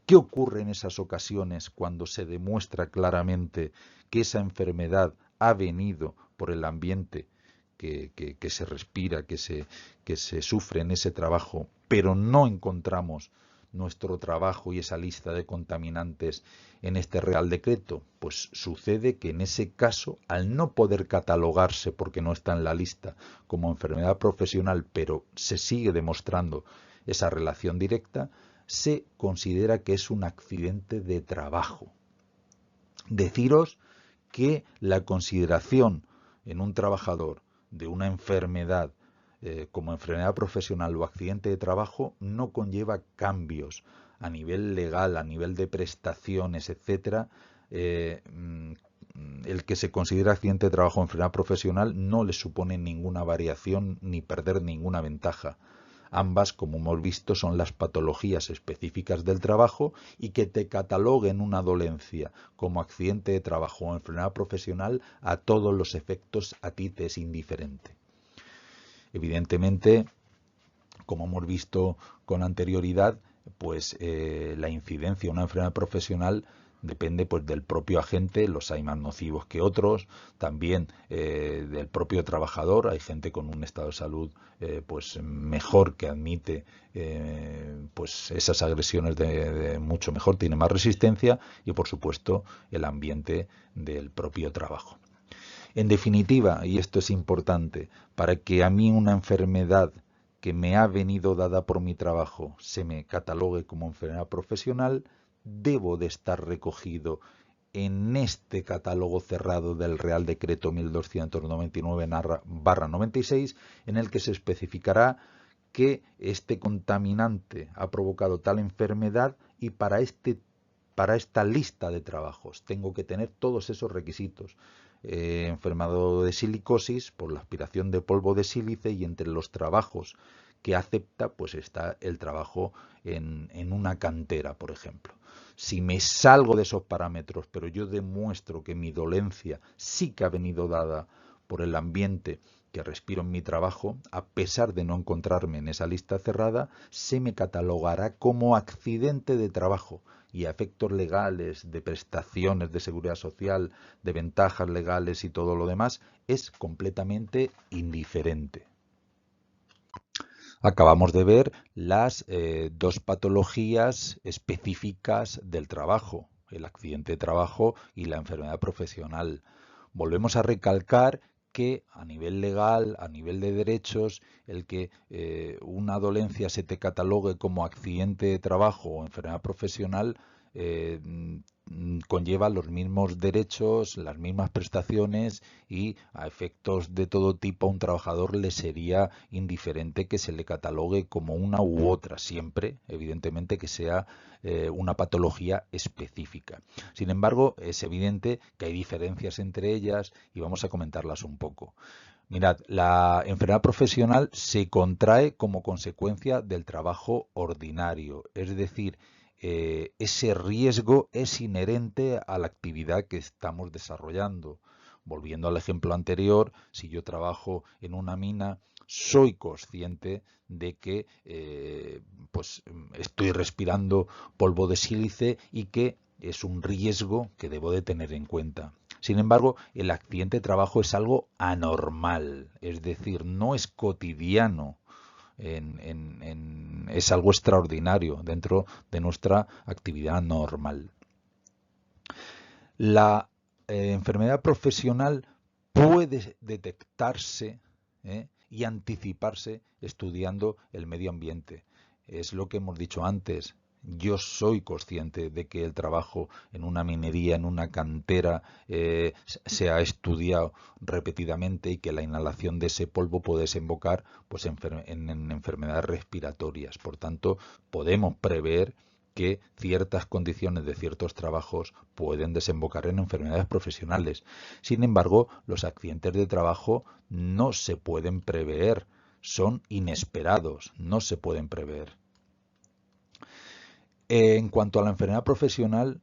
¿Qué ocurre en esas ocasiones cuando se demuestra claramente que esa enfermedad ha venido por el ambiente que se respira, que se sufre en ese trabajo, pero no encontramos nuestro trabajo y esa lista de contaminantes en este Real Decreto? Pues sucede que en ese caso, al no poder catalogarse porque no está en la lista como enfermedad profesional, pero se sigue demostrando esa relación directa, se considera que es un accidente de trabajo. Deciros que la consideración en un trabajador de una enfermedad como enfermedad profesional o accidente de trabajo no conlleva cambios a nivel legal, a nivel de prestaciones, etcétera. El que se considera accidente de trabajo o enfermedad profesional no le supone ninguna variación ni perder ninguna ventaja. Ambas, como hemos visto, son las patologías específicas del trabajo, y que te cataloguen una dolencia como accidente de trabajo o enfermedad profesional, a todos los efectos a ti te es indiferente. Evidentemente, como hemos visto con anterioridad, pues la incidencia de una enfermedad profesional depende pues del propio agente, los hay más nocivos que otros, también del propio trabajador. Hay gente con un estado de salud pues mejor, que admite pues esas agresiones de mucho mejor, tiene más resistencia, y por supuesto el ambiente del propio trabajo. En definitiva, y esto es importante, para que a mí una enfermedad que me ha venido dada por mi trabajo se me catalogue como enfermedad profesional, debo de estar recogido en este catálogo cerrado del Real Decreto 1299/96, en el que se especificará que este contaminante ha provocado tal enfermedad, y para esta lista de trabajos tengo que tener todos esos requisitos. Enfermado de silicosis por la aspiración de polvo de sílice, y entre los trabajos que acepta pues está el trabajo en una cantera, por ejemplo. Si me salgo de esos parámetros, pero yo demuestro que mi dolencia sí que ha venido dada por el ambiente que respiro en mi trabajo, a pesar de no encontrarme en esa lista cerrada, se me catalogará como accidente de trabajo, y a efectos legales, de prestaciones de seguridad social, de ventajas legales y todo lo demás, es completamente indiferente. Acabamos de ver las dos patologías específicas del trabajo, el accidente de trabajo y la enfermedad profesional. Volvemos a recalcar que a nivel legal, a nivel de derechos, el que una dolencia se te catalogue como accidente de trabajo o enfermedad profesional conlleva los mismos derechos, las mismas prestaciones, y a efectos de todo tipo a un trabajador le sería indiferente que se le catalogue como una u otra, siempre, evidentemente, que sea una patología específica. Sin embargo, es evidente que hay diferencias entre ellas y vamos a comentarlas un poco. Mirad, la enfermedad profesional se contrae como consecuencia del trabajo ordinario, es decir, ese riesgo es inherente a la actividad que estamos desarrollando. Volviendo al ejemplo anterior, si yo trabajo en una mina, soy consciente de que pues estoy respirando polvo de sílice y que es un riesgo que debo de tener en cuenta. Sin embargo, el accidente de trabajo es algo anormal, es decir, no es cotidiano es algo extraordinario dentro de nuestra actividad normal. La enfermedad profesional puede detectarse y anticiparse estudiando el medio ambiente. Es lo que hemos dicho antes. Yo soy consciente de que el trabajo en una minería, en una cantera, se ha estudiado repetidamente y que la inhalación de ese polvo puede desembocar pues, en enfermedades respiratorias. Por tanto, podemos prever que ciertas condiciones de ciertos trabajos pueden desembocar en enfermedades profesionales. Sin embargo, los accidentes de trabajo no se pueden prever, son inesperados, no se pueden prever. En cuanto a la enfermedad profesional,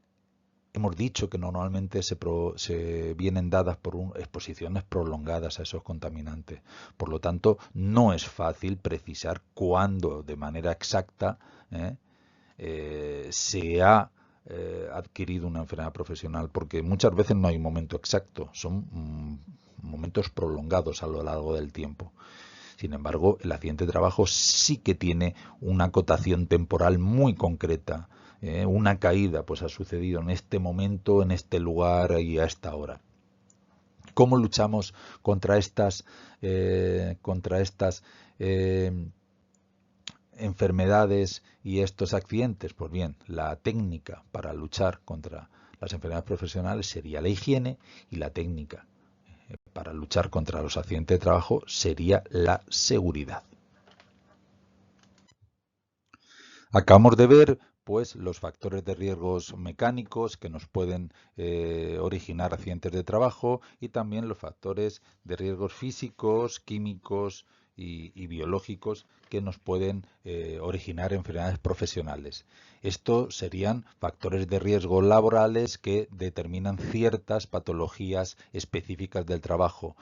hemos dicho que normalmente se vienen dadas por exposiciones prolongadas a esos contaminantes. Por lo tanto, no es fácil precisar cuándo de manera exacta se ha adquirido una enfermedad profesional, porque muchas veces no hay un momento exacto, son momentos prolongados a lo largo del tiempo. Sin embargo, el accidente de trabajo sí que tiene una acotación temporal muy concreta. Una caída pues ha sucedido en este momento, en este lugar y a esta hora. ¿Cómo luchamos contra estas enfermedades y estos accidentes? Pues bien, la técnica para luchar contra las enfermedades profesionales sería la higiene, y la técnica para luchar contra los accidentes de trabajo sería la seguridad. Acabamos de ver pues los factores de riesgos mecánicos que nos pueden originar accidentes de trabajo, y también los factores de riesgos físicos, químicos y biológicos que nos pueden originar enfermedades profesionales. Estos serían factores de riesgo laborales que determinan ciertas patologías específicas del trabajo.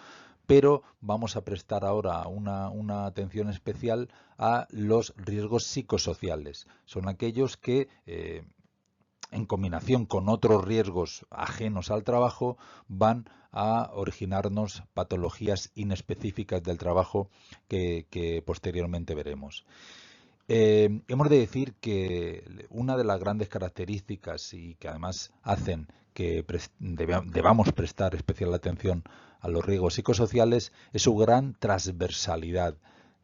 Pero vamos a prestar ahora una atención especial a los riesgos psicosociales. Son aquellos que, en combinación con otros riesgos ajenos al trabajo, van a originarnos patologías inespecíficas del trabajo que posteriormente veremos. Hemos de decir que una de las grandes características y que además hacen que debamos prestar especial atención a los riesgos psicosociales es su gran transversalidad.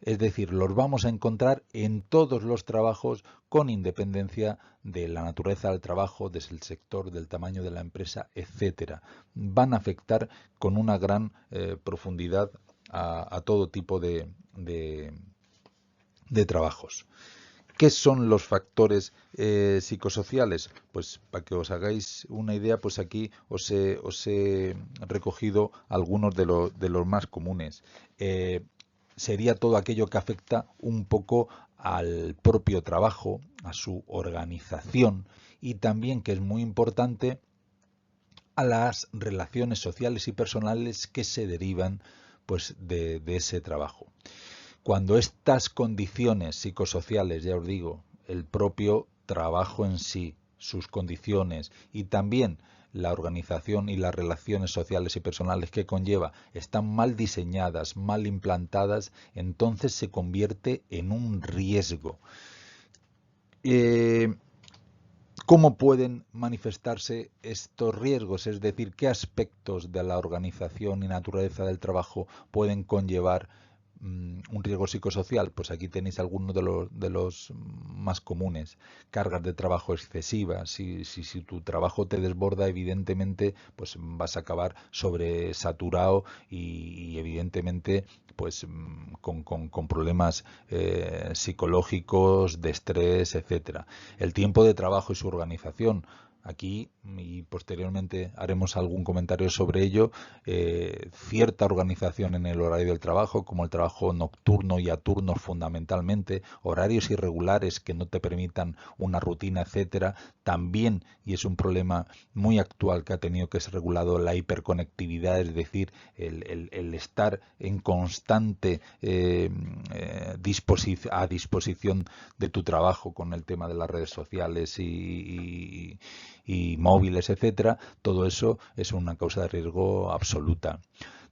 Es decir, los vamos a encontrar en todos los trabajos con independencia de la naturaleza del trabajo, del sector, del tamaño de la empresa, etcétera. Van a afectar con una gran profundidad a todo tipo de trabajos. ¿Qué son los factores psicosociales? Pues para que os hagáis una idea, pues aquí os he recogido algunos de los más comunes. Sería todo aquello que afecta un poco al propio trabajo, a su organización, y también, que es muy importante, a las relaciones sociales y personales que se derivan pues de ese trabajo. Cuando estas condiciones psicosociales, ya os digo, el propio trabajo en sí, sus condiciones y también la organización y las relaciones sociales y personales que conlleva están mal diseñadas, mal implantadas, entonces se convierte en un riesgo. ¿Cómo pueden manifestarse estos riesgos? Es decir, ¿qué aspectos de la organización y naturaleza del trabajo pueden conllevar un riesgo psicosocial? Pues aquí tenéis algunos de los más comunes. Cargas de trabajo excesivas. Si tu trabajo te desborda, evidentemente pues vas a acabar sobresaturado y evidentemente pues con problemas psicológicos, de estrés, etcétera. El tiempo de trabajo y su organización. Aquí, y posteriormente haremos algún comentario sobre ello, cierta organización en el horario del trabajo, como el trabajo nocturno y a turnos fundamentalmente, horarios irregulares que no te permitan una rutina, etcétera. También, y es un problema muy actual que ha tenido que ser regulado, la hiperconectividad, es decir, el estar en constante a disposición de tu trabajo con el tema de las redes sociales y móviles, etcétera. Todo eso es una causa de riesgo absoluta.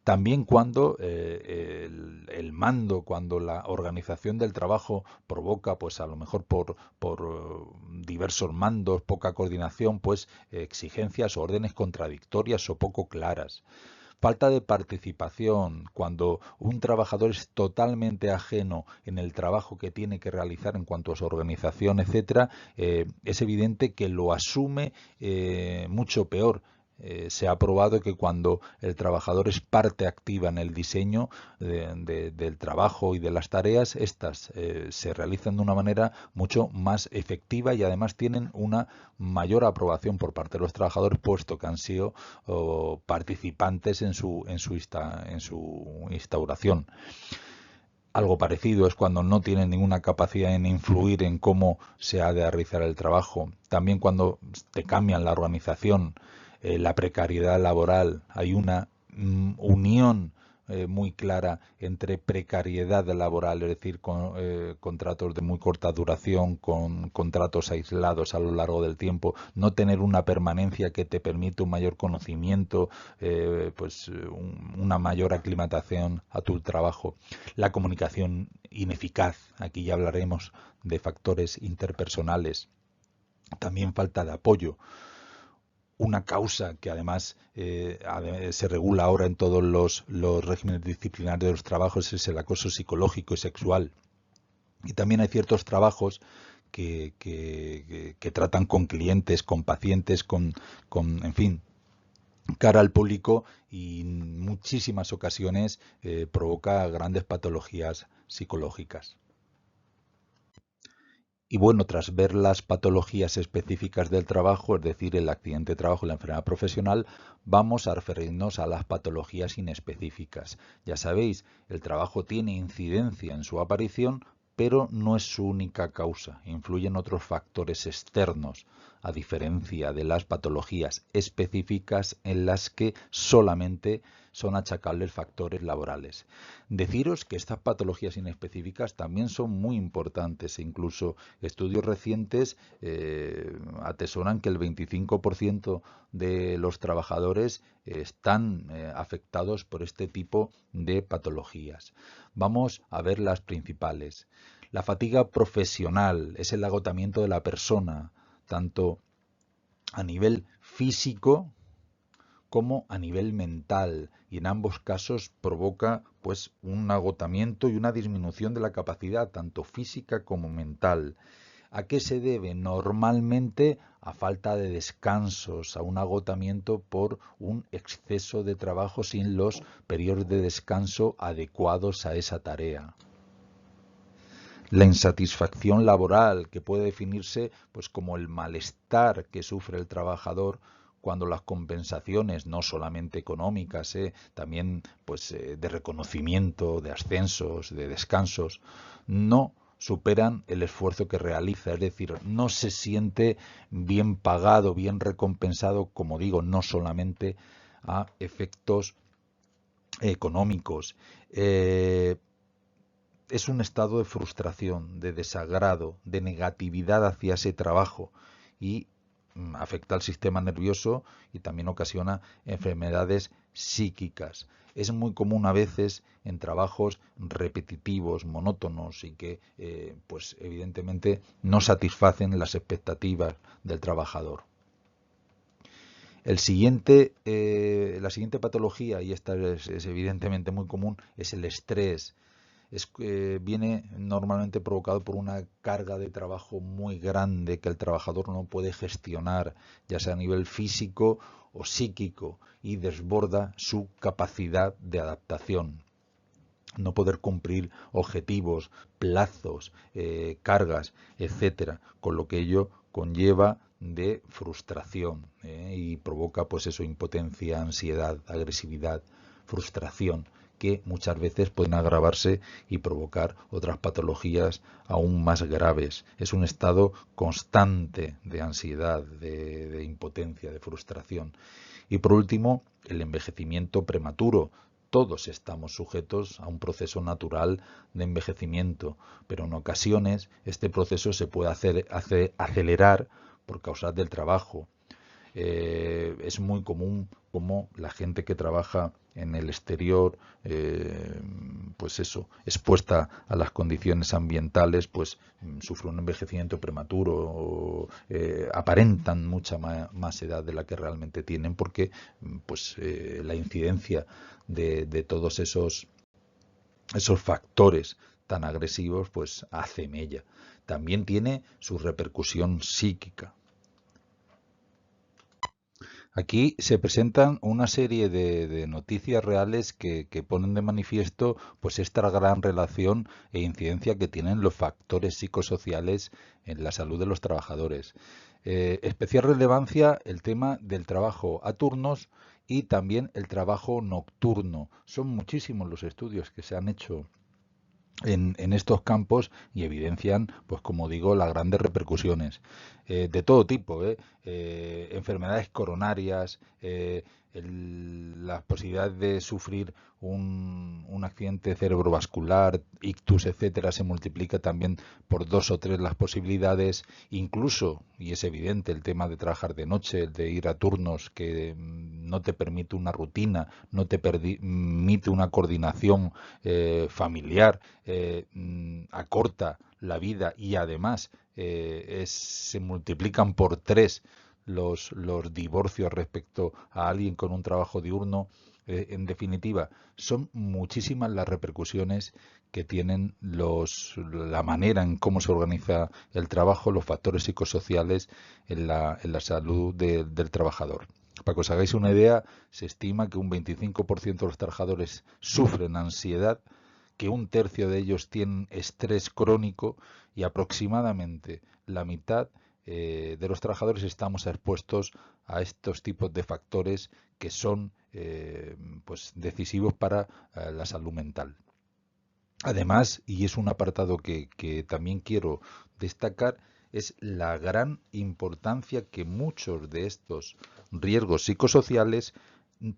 También cuando el mando, cuando la organización del trabajo provoca, pues a lo mejor por diversos mandos, poca coordinación, pues exigencias o órdenes contradictorias o poco claras. Falta de participación, cuando un trabajador es totalmente ajeno en el trabajo que tiene que realizar en cuanto a su organización, etcétera, es evidente que lo asume mucho peor. Se ha probado que cuando el trabajador es parte activa en el diseño del trabajo y de las tareas, estas se realizan de una manera mucho más efectiva y además tienen una mayor aprobación por parte de los trabajadores, puesto que han sido participantes en su instauración. Algo parecido es cuando no tienen ninguna capacidad en influir en cómo se ha de realizar el trabajo. También cuando te cambian la organización, la precariedad laboral, hay una unión muy clara entre precariedad laboral, es decir, contratos de muy corta duración, con contratos aislados a lo largo del tiempo, no tener una permanencia que te permite un mayor conocimiento, una mayor aclimatación a tu trabajo, la comunicación ineficaz, aquí ya hablaremos de factores interpersonales, también falta de apoyo. Una causa que además se regula ahora en todos los regímenes disciplinarios de los trabajos es el acoso psicológico y sexual. Y también hay ciertos trabajos que tratan con clientes, con pacientes, en fin, cara al público y en muchísimas ocasiones provoca grandes patologías psicológicas. Y bueno, tras ver las patologías específicas del trabajo, es decir, el accidente de trabajo y la enfermedad profesional, vamos a referirnos a las patologías inespecíficas. Ya sabéis, el trabajo tiene incidencia en su aparición, pero no es su única causa. Influyen otros factores externos, a diferencia de las patologías específicas en las que solamente son achacables factores laborales. Deciros que estas patologías inespecíficas también son muy importantes e incluso estudios recientes atesoran que el 25% de los trabajadores están afectados por este tipo de patologías. Vamos a ver las principales. La fatiga profesional es el agotamiento de la persona, tanto a nivel físico como a nivel mental, y en ambos casos provoca pues un agotamiento y una disminución de la capacidad tanto física como mental. ¿A qué se debe? Normalmente a falta de descansos, a un agotamiento por un exceso de trabajo sin los periodos de descanso adecuados a esa tarea. La insatisfacción laboral, que puede definirse pues como el malestar que sufre el trabajador cuando las compensaciones, no solamente económicas, también pues de reconocimiento, de ascensos, de descansos, no superan el esfuerzo que realiza, es decir, no se siente bien pagado, bien recompensado, como digo, no solamente a efectos económicos. Es un estado de frustración, de desagrado, de negatividad hacia ese trabajo y afecta al sistema nervioso y también ocasiona enfermedades psíquicas. Es muy común a veces en trabajos repetitivos, monótonos y que pues evidentemente no satisfacen las expectativas del trabajador. La siguiente patología, y esta es evidentemente muy común, es el estrés. Viene normalmente provocado por una carga de trabajo muy grande que el trabajador no puede gestionar, ya sea a nivel físico o psíquico, y desborda su capacidad de adaptación. No poder cumplir objetivos, plazos, cargas, etcétera, con lo que ello conlleva de frustración y provoca pues eso, impotencia, ansiedad, agresividad, frustración, que muchas veces pueden agravarse y provocar otras patologías aún más graves. Es un estado constante de ansiedad, de impotencia, de frustración. Y por último, el envejecimiento prematuro. Todos estamos sujetos a un proceso natural de envejecimiento, pero en ocasiones este proceso se puede acelerar por causas del trabajo. es muy común como la gente que trabaja en el exterior, pues eso, expuesta a las condiciones ambientales, pues sufre un envejecimiento prematuro, o, aparentan mucha más edad de la que realmente tienen, porque pues la incidencia de todos esos factores tan agresivos, pues hace mella. También tiene su repercusión psíquica. Aquí se presentan una serie de noticias reales que ponen de manifiesto pues esta gran relación e incidencia que tienen los factores psicosociales en la salud de los trabajadores. Especial relevancia el tema del trabajo a turnos y también el trabajo nocturno. Son muchísimos los estudios que se han hecho en estos campos y evidencian, pues como digo, las grandes repercusiones de todo tipo, enfermedades coronarias, la posibilidad de sufrir un accidente cerebrovascular, ictus, etcétera, se multiplica también por 2 o 3 las posibilidades, incluso, y es evidente, el tema de trabajar de noche, de ir a turnos que no te permite una rutina, no te permite una coordinación familiar, acorta la vida y además se multiplican por 3 los divorcios respecto a alguien con un trabajo diurno. En definitiva, son muchísimas las repercusiones que tienen la manera en cómo se organiza el trabajo, los factores psicosociales en la salud del trabajador. Para que os hagáis una idea, se estima que un 25% de los trabajadores sufren ansiedad, que 1/3 de ellos tienen estrés crónico y aproximadamente la mitad de los trabajadores estamos expuestos a estos tipos de factores que son pues decisivos para la salud mental. Además, y es un apartado que también quiero destacar, es la gran importancia que muchos de estos riesgos psicosociales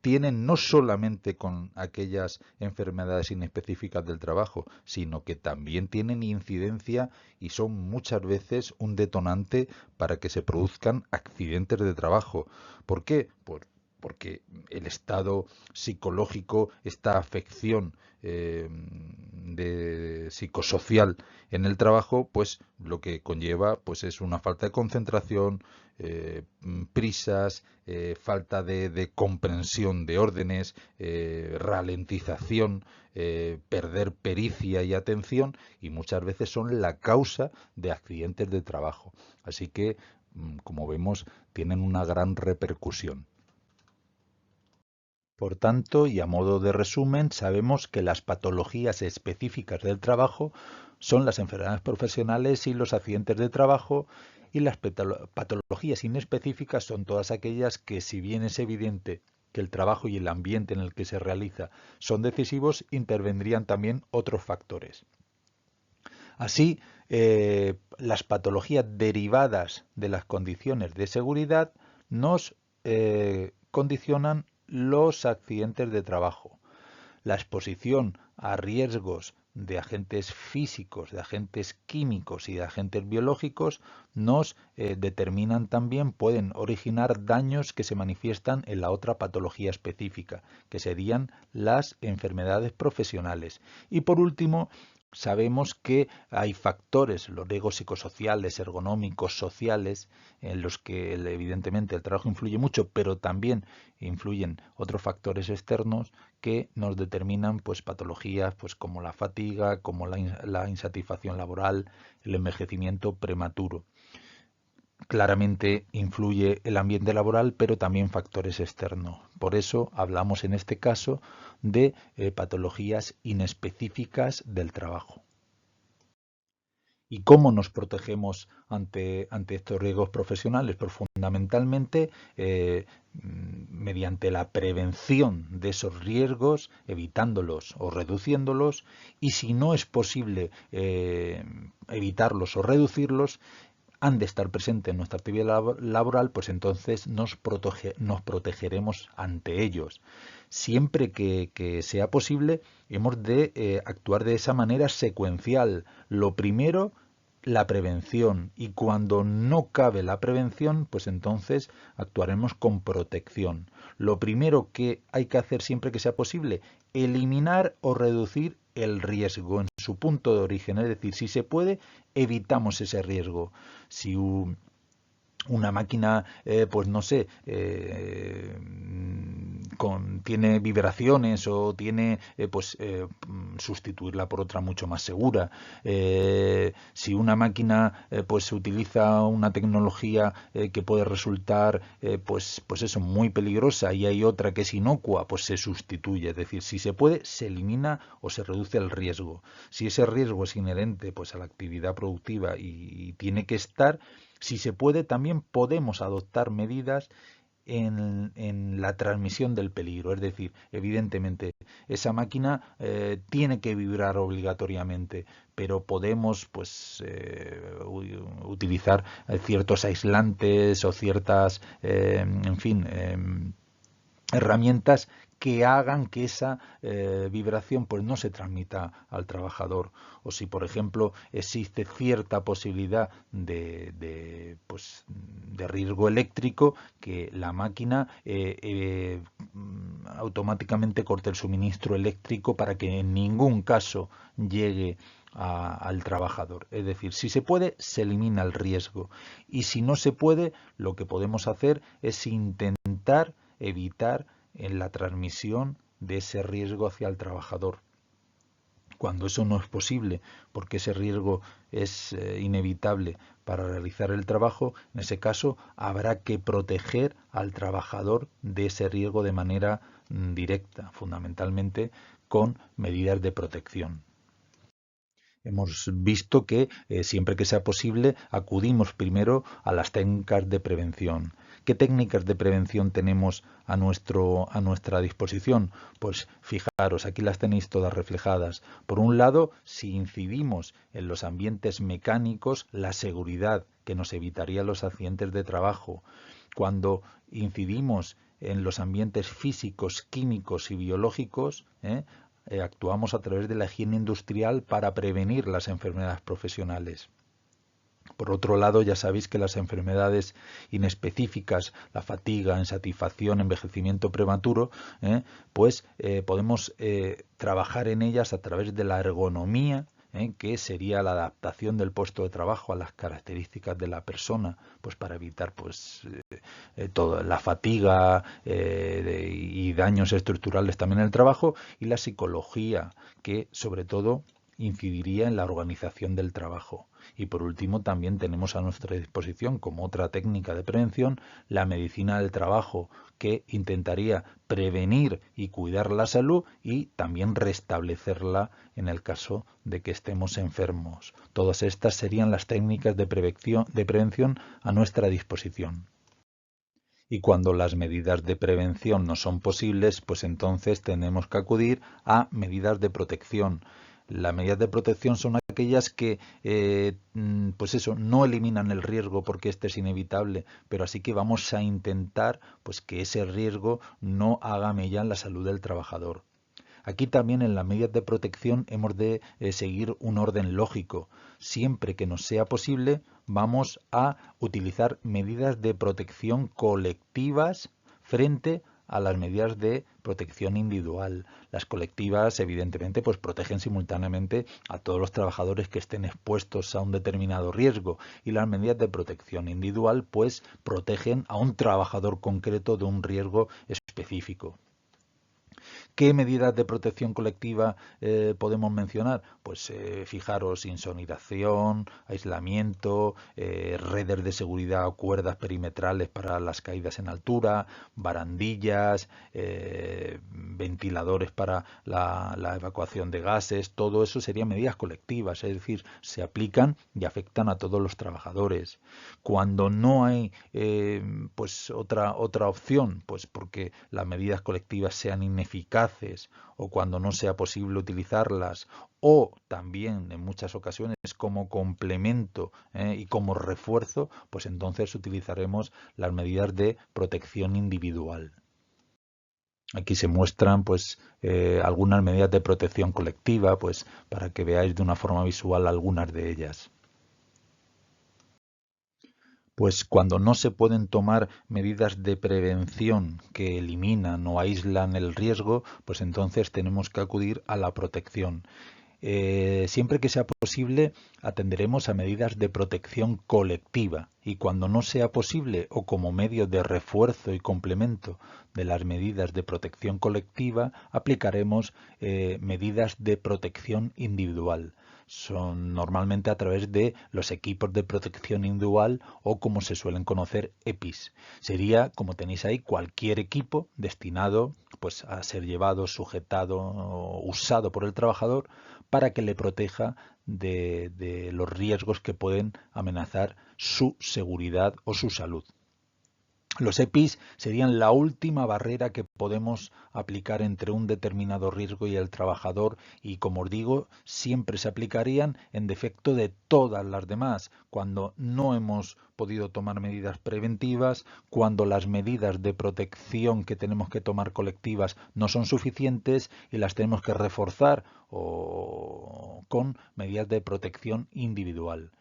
tienen no solamente con aquellas enfermedades inespecíficas del trabajo, sino que también tienen incidencia y son muchas veces un detonante para que se produzcan accidentes de trabajo. ¿Por qué? Porque el estado psicológico, esta afección psicosocial en el trabajo, pues lo que conlleva pues es una falta de concentración, prisas, falta de comprensión de órdenes, ralentización, perder pericia y atención, y muchas veces son la causa de accidentes de trabajo. Así que, como vemos, tienen una gran repercusión. Por tanto, y a modo de resumen, sabemos que las patologías específicas del trabajo son las enfermedades profesionales y los accidentes de trabajo, y las patologías inespecíficas son todas aquellas que, si bien es evidente que el trabajo y el ambiente en el que se realiza son decisivos, intervendrían también otros factores. Así, las patologías derivadas de las condiciones de seguridad nos condicionan los accidentes de trabajo. La exposición a riesgos de agentes físicos, de agentes químicos y de agentes biológicos nos determinan también, pueden originar daños que se manifiestan en la otra patología específica, que serían las enfermedades profesionales. Y por último, sabemos que hay factores, los riesgos psicosociales, ergonómicos, sociales, en los que evidentemente el trabajo influye mucho, pero también influyen otros factores externos que nos determinan pues patologías pues como la fatiga, como la insatisfacción laboral, el envejecimiento prematuro. Claramente influye el ambiente laboral, pero también factores externos. Por eso hablamos en este caso de patologías inespecíficas del trabajo. ¿Y cómo nos protegemos ante estos riesgos profesionales? Pues fundamentalmente mediante la prevención de esos riesgos, evitándolos o reduciéndolos, y si no es posible evitarlos o reducirlos, han de estar presentes en nuestra actividad laboral, pues entonces nos protegeremos ante ellos. Siempre que sea posible, hemos de actuar de esa manera secuencial. Lo primero, la prevención, y cuando no cabe la prevención, pues entonces actuaremos con protección. Lo primero que hay que hacer siempre que sea posible, eliminar o reducir el riesgo en su punto de origen, es decir, si se puede, evitamos ese riesgo. Si una máquina, pues no sé, tiene vibraciones o tiene, sustituirla por otra mucho más segura. Si una máquina, pues utiliza una tecnología que puede resultar, pues eso, muy peligrosa, y hay otra que es inocua, pues se sustituye. Es decir, si se puede, se elimina o se reduce el riesgo. Si ese riesgo es inherente, pues a la actividad productiva y tiene que estar, si se puede, también podemos adoptar medidas en la transmisión del peligro. Es decir, evidentemente, esa máquina tiene que vibrar obligatoriamente, pero podemos utilizar ciertos aislantes o ciertas, en fin, herramientas que hagan que esa vibración pues no se transmita al trabajador. O si, por ejemplo, existe cierta posibilidad de riesgo eléctrico, que la máquina automáticamente corte el suministro eléctrico para que en ningún caso llegue al trabajador. Es decir, si se puede, se elimina el riesgo, y si no se puede, lo que podemos hacer es intentar evitar en la transmisión de ese riesgo hacia el trabajador. Cuando eso no es posible, porque ese riesgo es inevitable para realizar el trabajo, en ese caso habrá que proteger al trabajador de ese riesgo de manera directa, fundamentalmente con medidas de protección. Hemos visto que siempre que sea posible acudimos primero a las técnicas de prevención. ¿Qué técnicas de prevención tenemos a nuestra disposición? Pues fijaros, aquí las tenéis todas reflejadas. Por un lado, si incidimos en los ambientes mecánicos, la seguridad, que nos evitaría los accidentes de trabajo. Cuando incidimos en los ambientes físicos, químicos y biológicos, actuamos a través de la higiene industrial para prevenir las enfermedades profesionales. Por otro lado, ya sabéis que las enfermedades inespecíficas, la fatiga, insatisfacción, envejecimiento prematuro, podemos trabajar en ellas a través de la ergonomía, que sería la adaptación del puesto de trabajo a las características de la persona, pues para evitar toda la fatiga y daños estructurales también en el trabajo, y la psicología, que sobre todo incidiría en la organización del trabajo. Y por último, también tenemos a nuestra disposición, como otra técnica de prevención, la medicina del trabajo, que intentaría prevenir y cuidar la salud y también restablecerla en el caso de que estemos enfermos. Todas estas serían las técnicas de prevención a nuestra disposición. Y cuando las medidas de prevención no son posibles, pues entonces tenemos que acudir a medidas de protección. Las medidas de protección son aquellas que, pues eso, no eliminan el riesgo porque este es inevitable, pero así que vamos a intentar pues que ese riesgo no haga mella en la salud del trabajador. Aquí también en las medidas de protección hemos de seguir un orden lógico. Siempre que nos sea posible, vamos a utilizar medidas de protección colectivas frente a las medidas de protección individual. Las colectivas, evidentemente, pues protegen simultáneamente a todos los trabajadores que estén expuestos a un determinado riesgo, y las medidas de protección individual, pues protegen a un trabajador concreto de un riesgo específico. ¿Qué medidas de protección colectiva podemos mencionar? Pues fijaros, insonorización, aislamiento, redes de seguridad o cuerdas perimetrales para las caídas en altura, barandillas, ventiladores para la evacuación de gases. Todo eso serían medidas colectivas, es decir, se aplican y afectan a todos los trabajadores. Cuando no hay pues otra opción, pues porque las medidas colectivas sean ineficaces, o cuando no sea posible utilizarlas, o también en muchas ocasiones como complemento y como refuerzo, pues entonces utilizaremos las medidas de protección individual. Aquí se muestran pues algunas medidas de protección colectiva, pues para que veáis de una forma visual algunas de ellas. Pues cuando no se pueden tomar medidas de prevención que eliminan o aíslan el riesgo, pues entonces tenemos que acudir a la protección. Siempre que sea posible, atenderemos a medidas de protección colectiva y cuando no sea posible o como medio de refuerzo y complemento de las medidas de protección colectiva, aplicaremos medidas de protección individual. Son normalmente a través de los equipos de protección individual o como se suelen conocer EPIs. Sería, como tenéis ahí, cualquier equipo destinado pues, a ser llevado, sujetado o usado por el trabajador para que le proteja de los riesgos que pueden amenazar su seguridad o su salud. Los EPIs serían la última barrera que podemos aplicar entre un determinado riesgo y el trabajador y, como os digo, siempre se aplicarían en defecto de todas las demás, cuando no hemos podido tomar medidas preventivas, cuando las medidas de protección que tenemos que tomar colectivas no son suficientes y las tenemos que reforzar o con medidas de protección individual.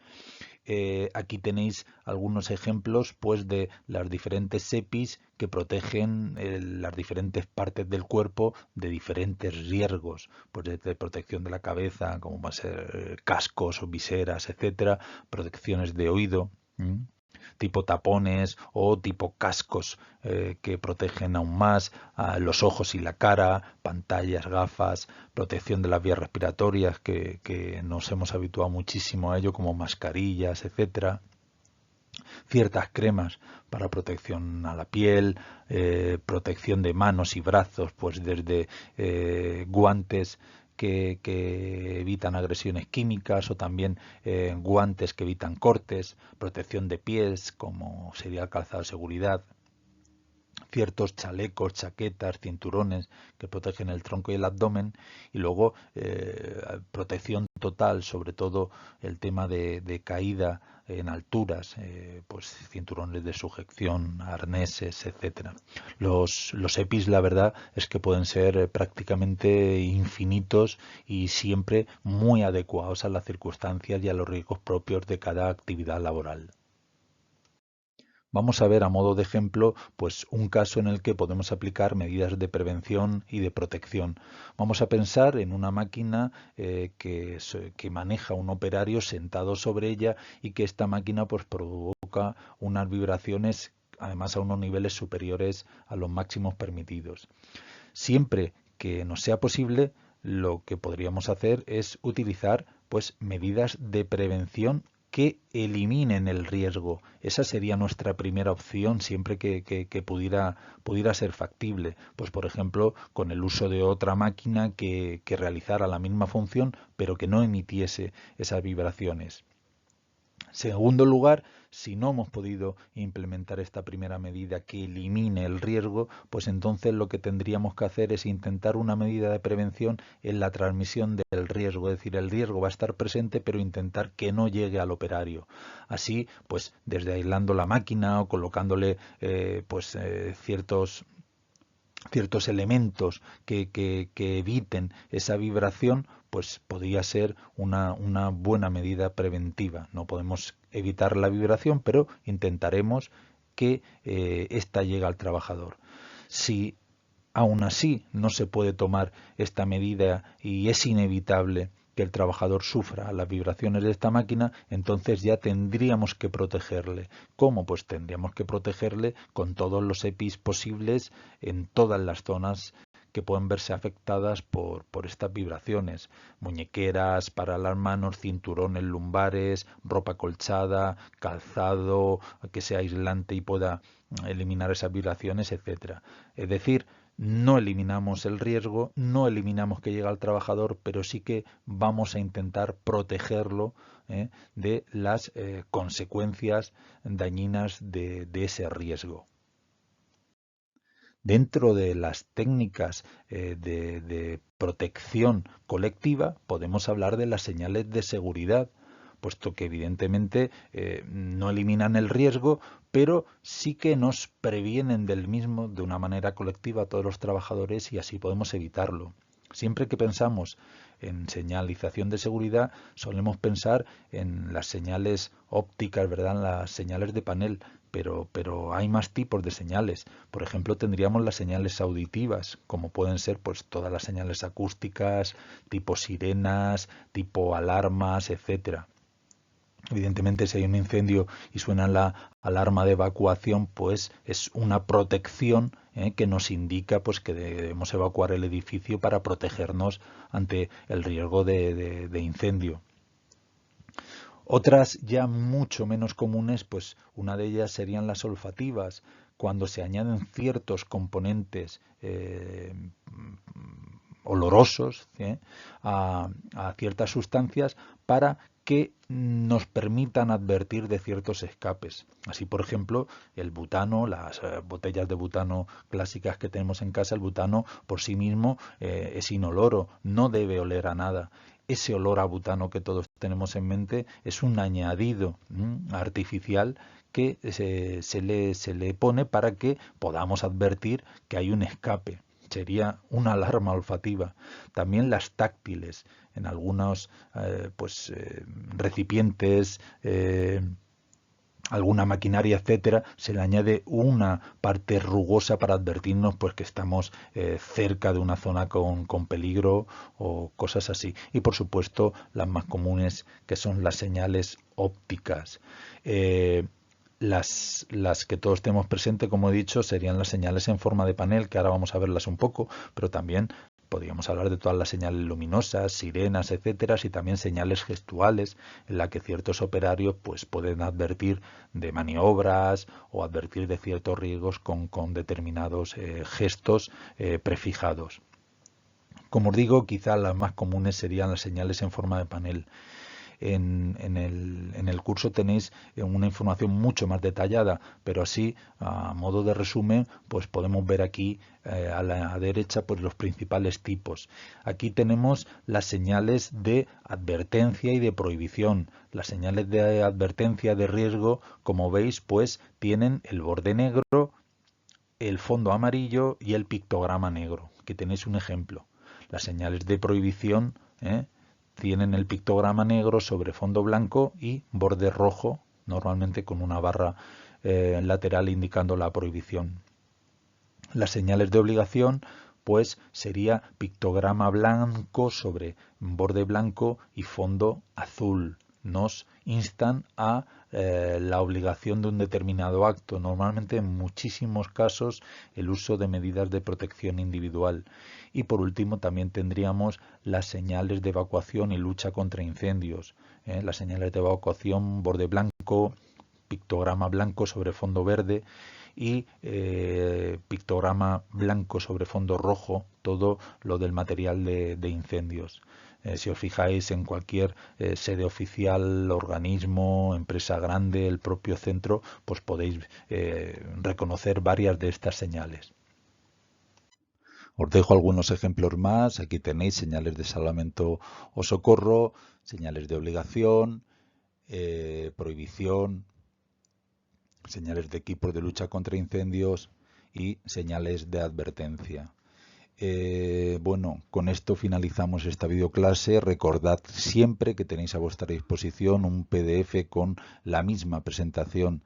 Aquí tenéis algunos ejemplos pues de las diferentes EPIs que protegen las diferentes partes del cuerpo de diferentes riesgos, pues desde protección de la cabeza, como va a ser cascos o viseras, etcétera, protecciones de oído, tipo tapones o tipo cascos que protegen aún más los ojos y la cara, pantallas, gafas, protección de las vías respiratorias que nos hemos habituado muchísimo a ello, como mascarillas, etcétera. Ciertas cremas para protección a la piel, protección de manos y brazos, pues desde guantes que evitan agresiones químicas o también guantes que evitan cortes, protección de pies, como sería el calzado de seguridad, ciertos chalecos, chaquetas, cinturones que protegen el tronco y el abdomen y luego protección total, sobre todo el tema de caída en alturas, pues cinturones de sujeción, arneses, etcétera. Los EPIs, la verdad es que pueden ser prácticamente infinitos y siempre muy adecuados a las circunstancias y a los riesgos propios de cada actividad laboral. Vamos a ver a modo de ejemplo pues un caso en el que podemos aplicar medidas de prevención y de protección. Vamos a pensar en una máquina que maneja un operario sentado sobre ella y que esta máquina pues provoca unas vibraciones además a unos niveles superiores a los máximos permitidos. Siempre que nos sea posible, lo que podríamos hacer es utilizar pues medidas de prevención que eliminen el riesgo. Esa sería nuestra primera opción siempre que pudiera ser factible. Pues por ejemplo, con el uso de otra máquina que realizara la misma función, pero que no emitiese esas vibraciones. Segundo lugar, si no hemos podido implementar esta primera medida que elimine el riesgo, pues entonces lo que tendríamos que hacer es intentar una medida de prevención en la transmisión del riesgo, es decir, el riesgo va a estar presente, pero intentar que no llegue al operario. Así, pues desde aislando la máquina o colocándole ciertos elementos que eviten esa vibración, pues podría ser una buena medida preventiva. No podemos evitar la vibración, pero intentaremos que ésta llegue al trabajador. Si aún así no se puede tomar esta medida y es inevitable que el trabajador sufra las vibraciones de esta máquina, entonces ya tendríamos que protegerle. ¿Cómo? Pues tendríamos que protegerle con todos los EPIs posibles en todas las zonas que pueden verse afectadas por estas vibraciones. Muñequeras para las manos, cinturones lumbares, ropa colchada, calzado que sea aislante y pueda eliminar esas vibraciones, etcétera. Es decir, no eliminamos el riesgo, no eliminamos que llegue al trabajador, pero sí que vamos a intentar protegerlo de las consecuencias dañinas de ese riesgo. Dentro de las técnicas de protección colectiva podemos hablar de las señales de seguridad, puesto que evidentemente no eliminan el riesgo, pero sí que nos previenen del mismo de una manera colectiva a todos los trabajadores y así podemos evitarlo. Siempre que pensamos en señalización de seguridad solemos pensar en las señales ópticas, ¿verdad? En las señales de panel, pero hay más tipos de señales. Por ejemplo, tendríamos las señales auditivas, como pueden ser pues todas las señales acústicas, tipo sirenas, tipo alarmas, etcétera. Evidentemente, si hay un incendio y suena la alarma de evacuación, pues es una protección que nos indica pues que debemos evacuar el edificio para protegernos ante el riesgo de incendio. Otras ya mucho menos comunes, pues una de ellas serían las olfativas, cuando se añaden ciertos componentes olorosos a ciertas sustancias para que nos permitan advertir de ciertos escapes. Así, por ejemplo, el butano, las botellas de butano clásicas que tenemos en casa, el butano por sí mismo es inoloro, no debe oler a nada. Ese olor a butano que todos tenemos en mente es un añadido artificial que se le pone para que podamos advertir que hay un escape. Sería una alarma olfativa. También las táctiles, en algunos recipientes, alguna maquinaria, etcétera, se le añade una parte rugosa para advertirnos pues que estamos cerca de una zona con peligro o cosas así. Y por supuesto las más comunes, que son las señales ópticas. Las que todos tenemos presente, como he dicho, serían las señales en forma de panel, que ahora vamos a verlas un poco, pero también podríamos hablar de todas las señales luminosas, sirenas, etcétera, y también señales gestuales, en la que ciertos operarios pues pueden advertir de maniobras o advertir de ciertos riesgos con determinados gestos prefijados. Como os digo, quizá las más comunes serían las señales en forma de panel. En el curso tenéis una información mucho más detallada, pero así, a modo de resumen, pues podemos ver aquí a la derecha pues los principales tipos. Aquí tenemos las señales de advertencia y de prohibición. Las señales de advertencia de riesgo, como veis, pues tienen el borde negro, el fondo amarillo y el pictograma negro. Aquí tenéis un ejemplo. Las señales de prohibición tienen el pictograma negro sobre fondo blanco y borde rojo, normalmente con una barra lateral indicando la prohibición. Las señales de obligación, pues sería pictograma blanco sobre borde blanco y fondo azul. Nos instan a la obligación de un determinado acto, normalmente en muchísimos casos el uso de medidas de protección individual. Y por último también tendríamos las señales de evacuación y lucha contra incendios. Las señales de evacuación, borde blanco, pictograma blanco sobre fondo verde y pictograma blanco sobre fondo rojo, todo lo del material de incendios. Si os fijáis en cualquier sede oficial, organismo, empresa grande, el propio centro, pues podéis reconocer varias de estas señales. Os dejo algunos ejemplos más. Aquí tenéis señales de salvamento o socorro, señales de obligación, prohibición, señales de equipos de lucha contra incendios y señales de advertencia. Bueno, con esto finalizamos esta videoclase. Recordad siempre que tenéis a vuestra disposición un PDF con la misma presentación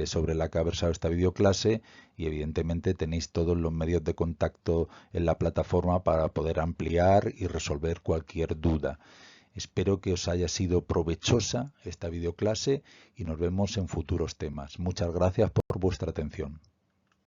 sobre la que ha versado esta videoclase y evidentemente tenéis todos los medios de contacto en la plataforma para poder ampliar y resolver cualquier duda. Espero que os haya sido provechosa esta videoclase y nos vemos en futuros temas. Muchas gracias por vuestra atención.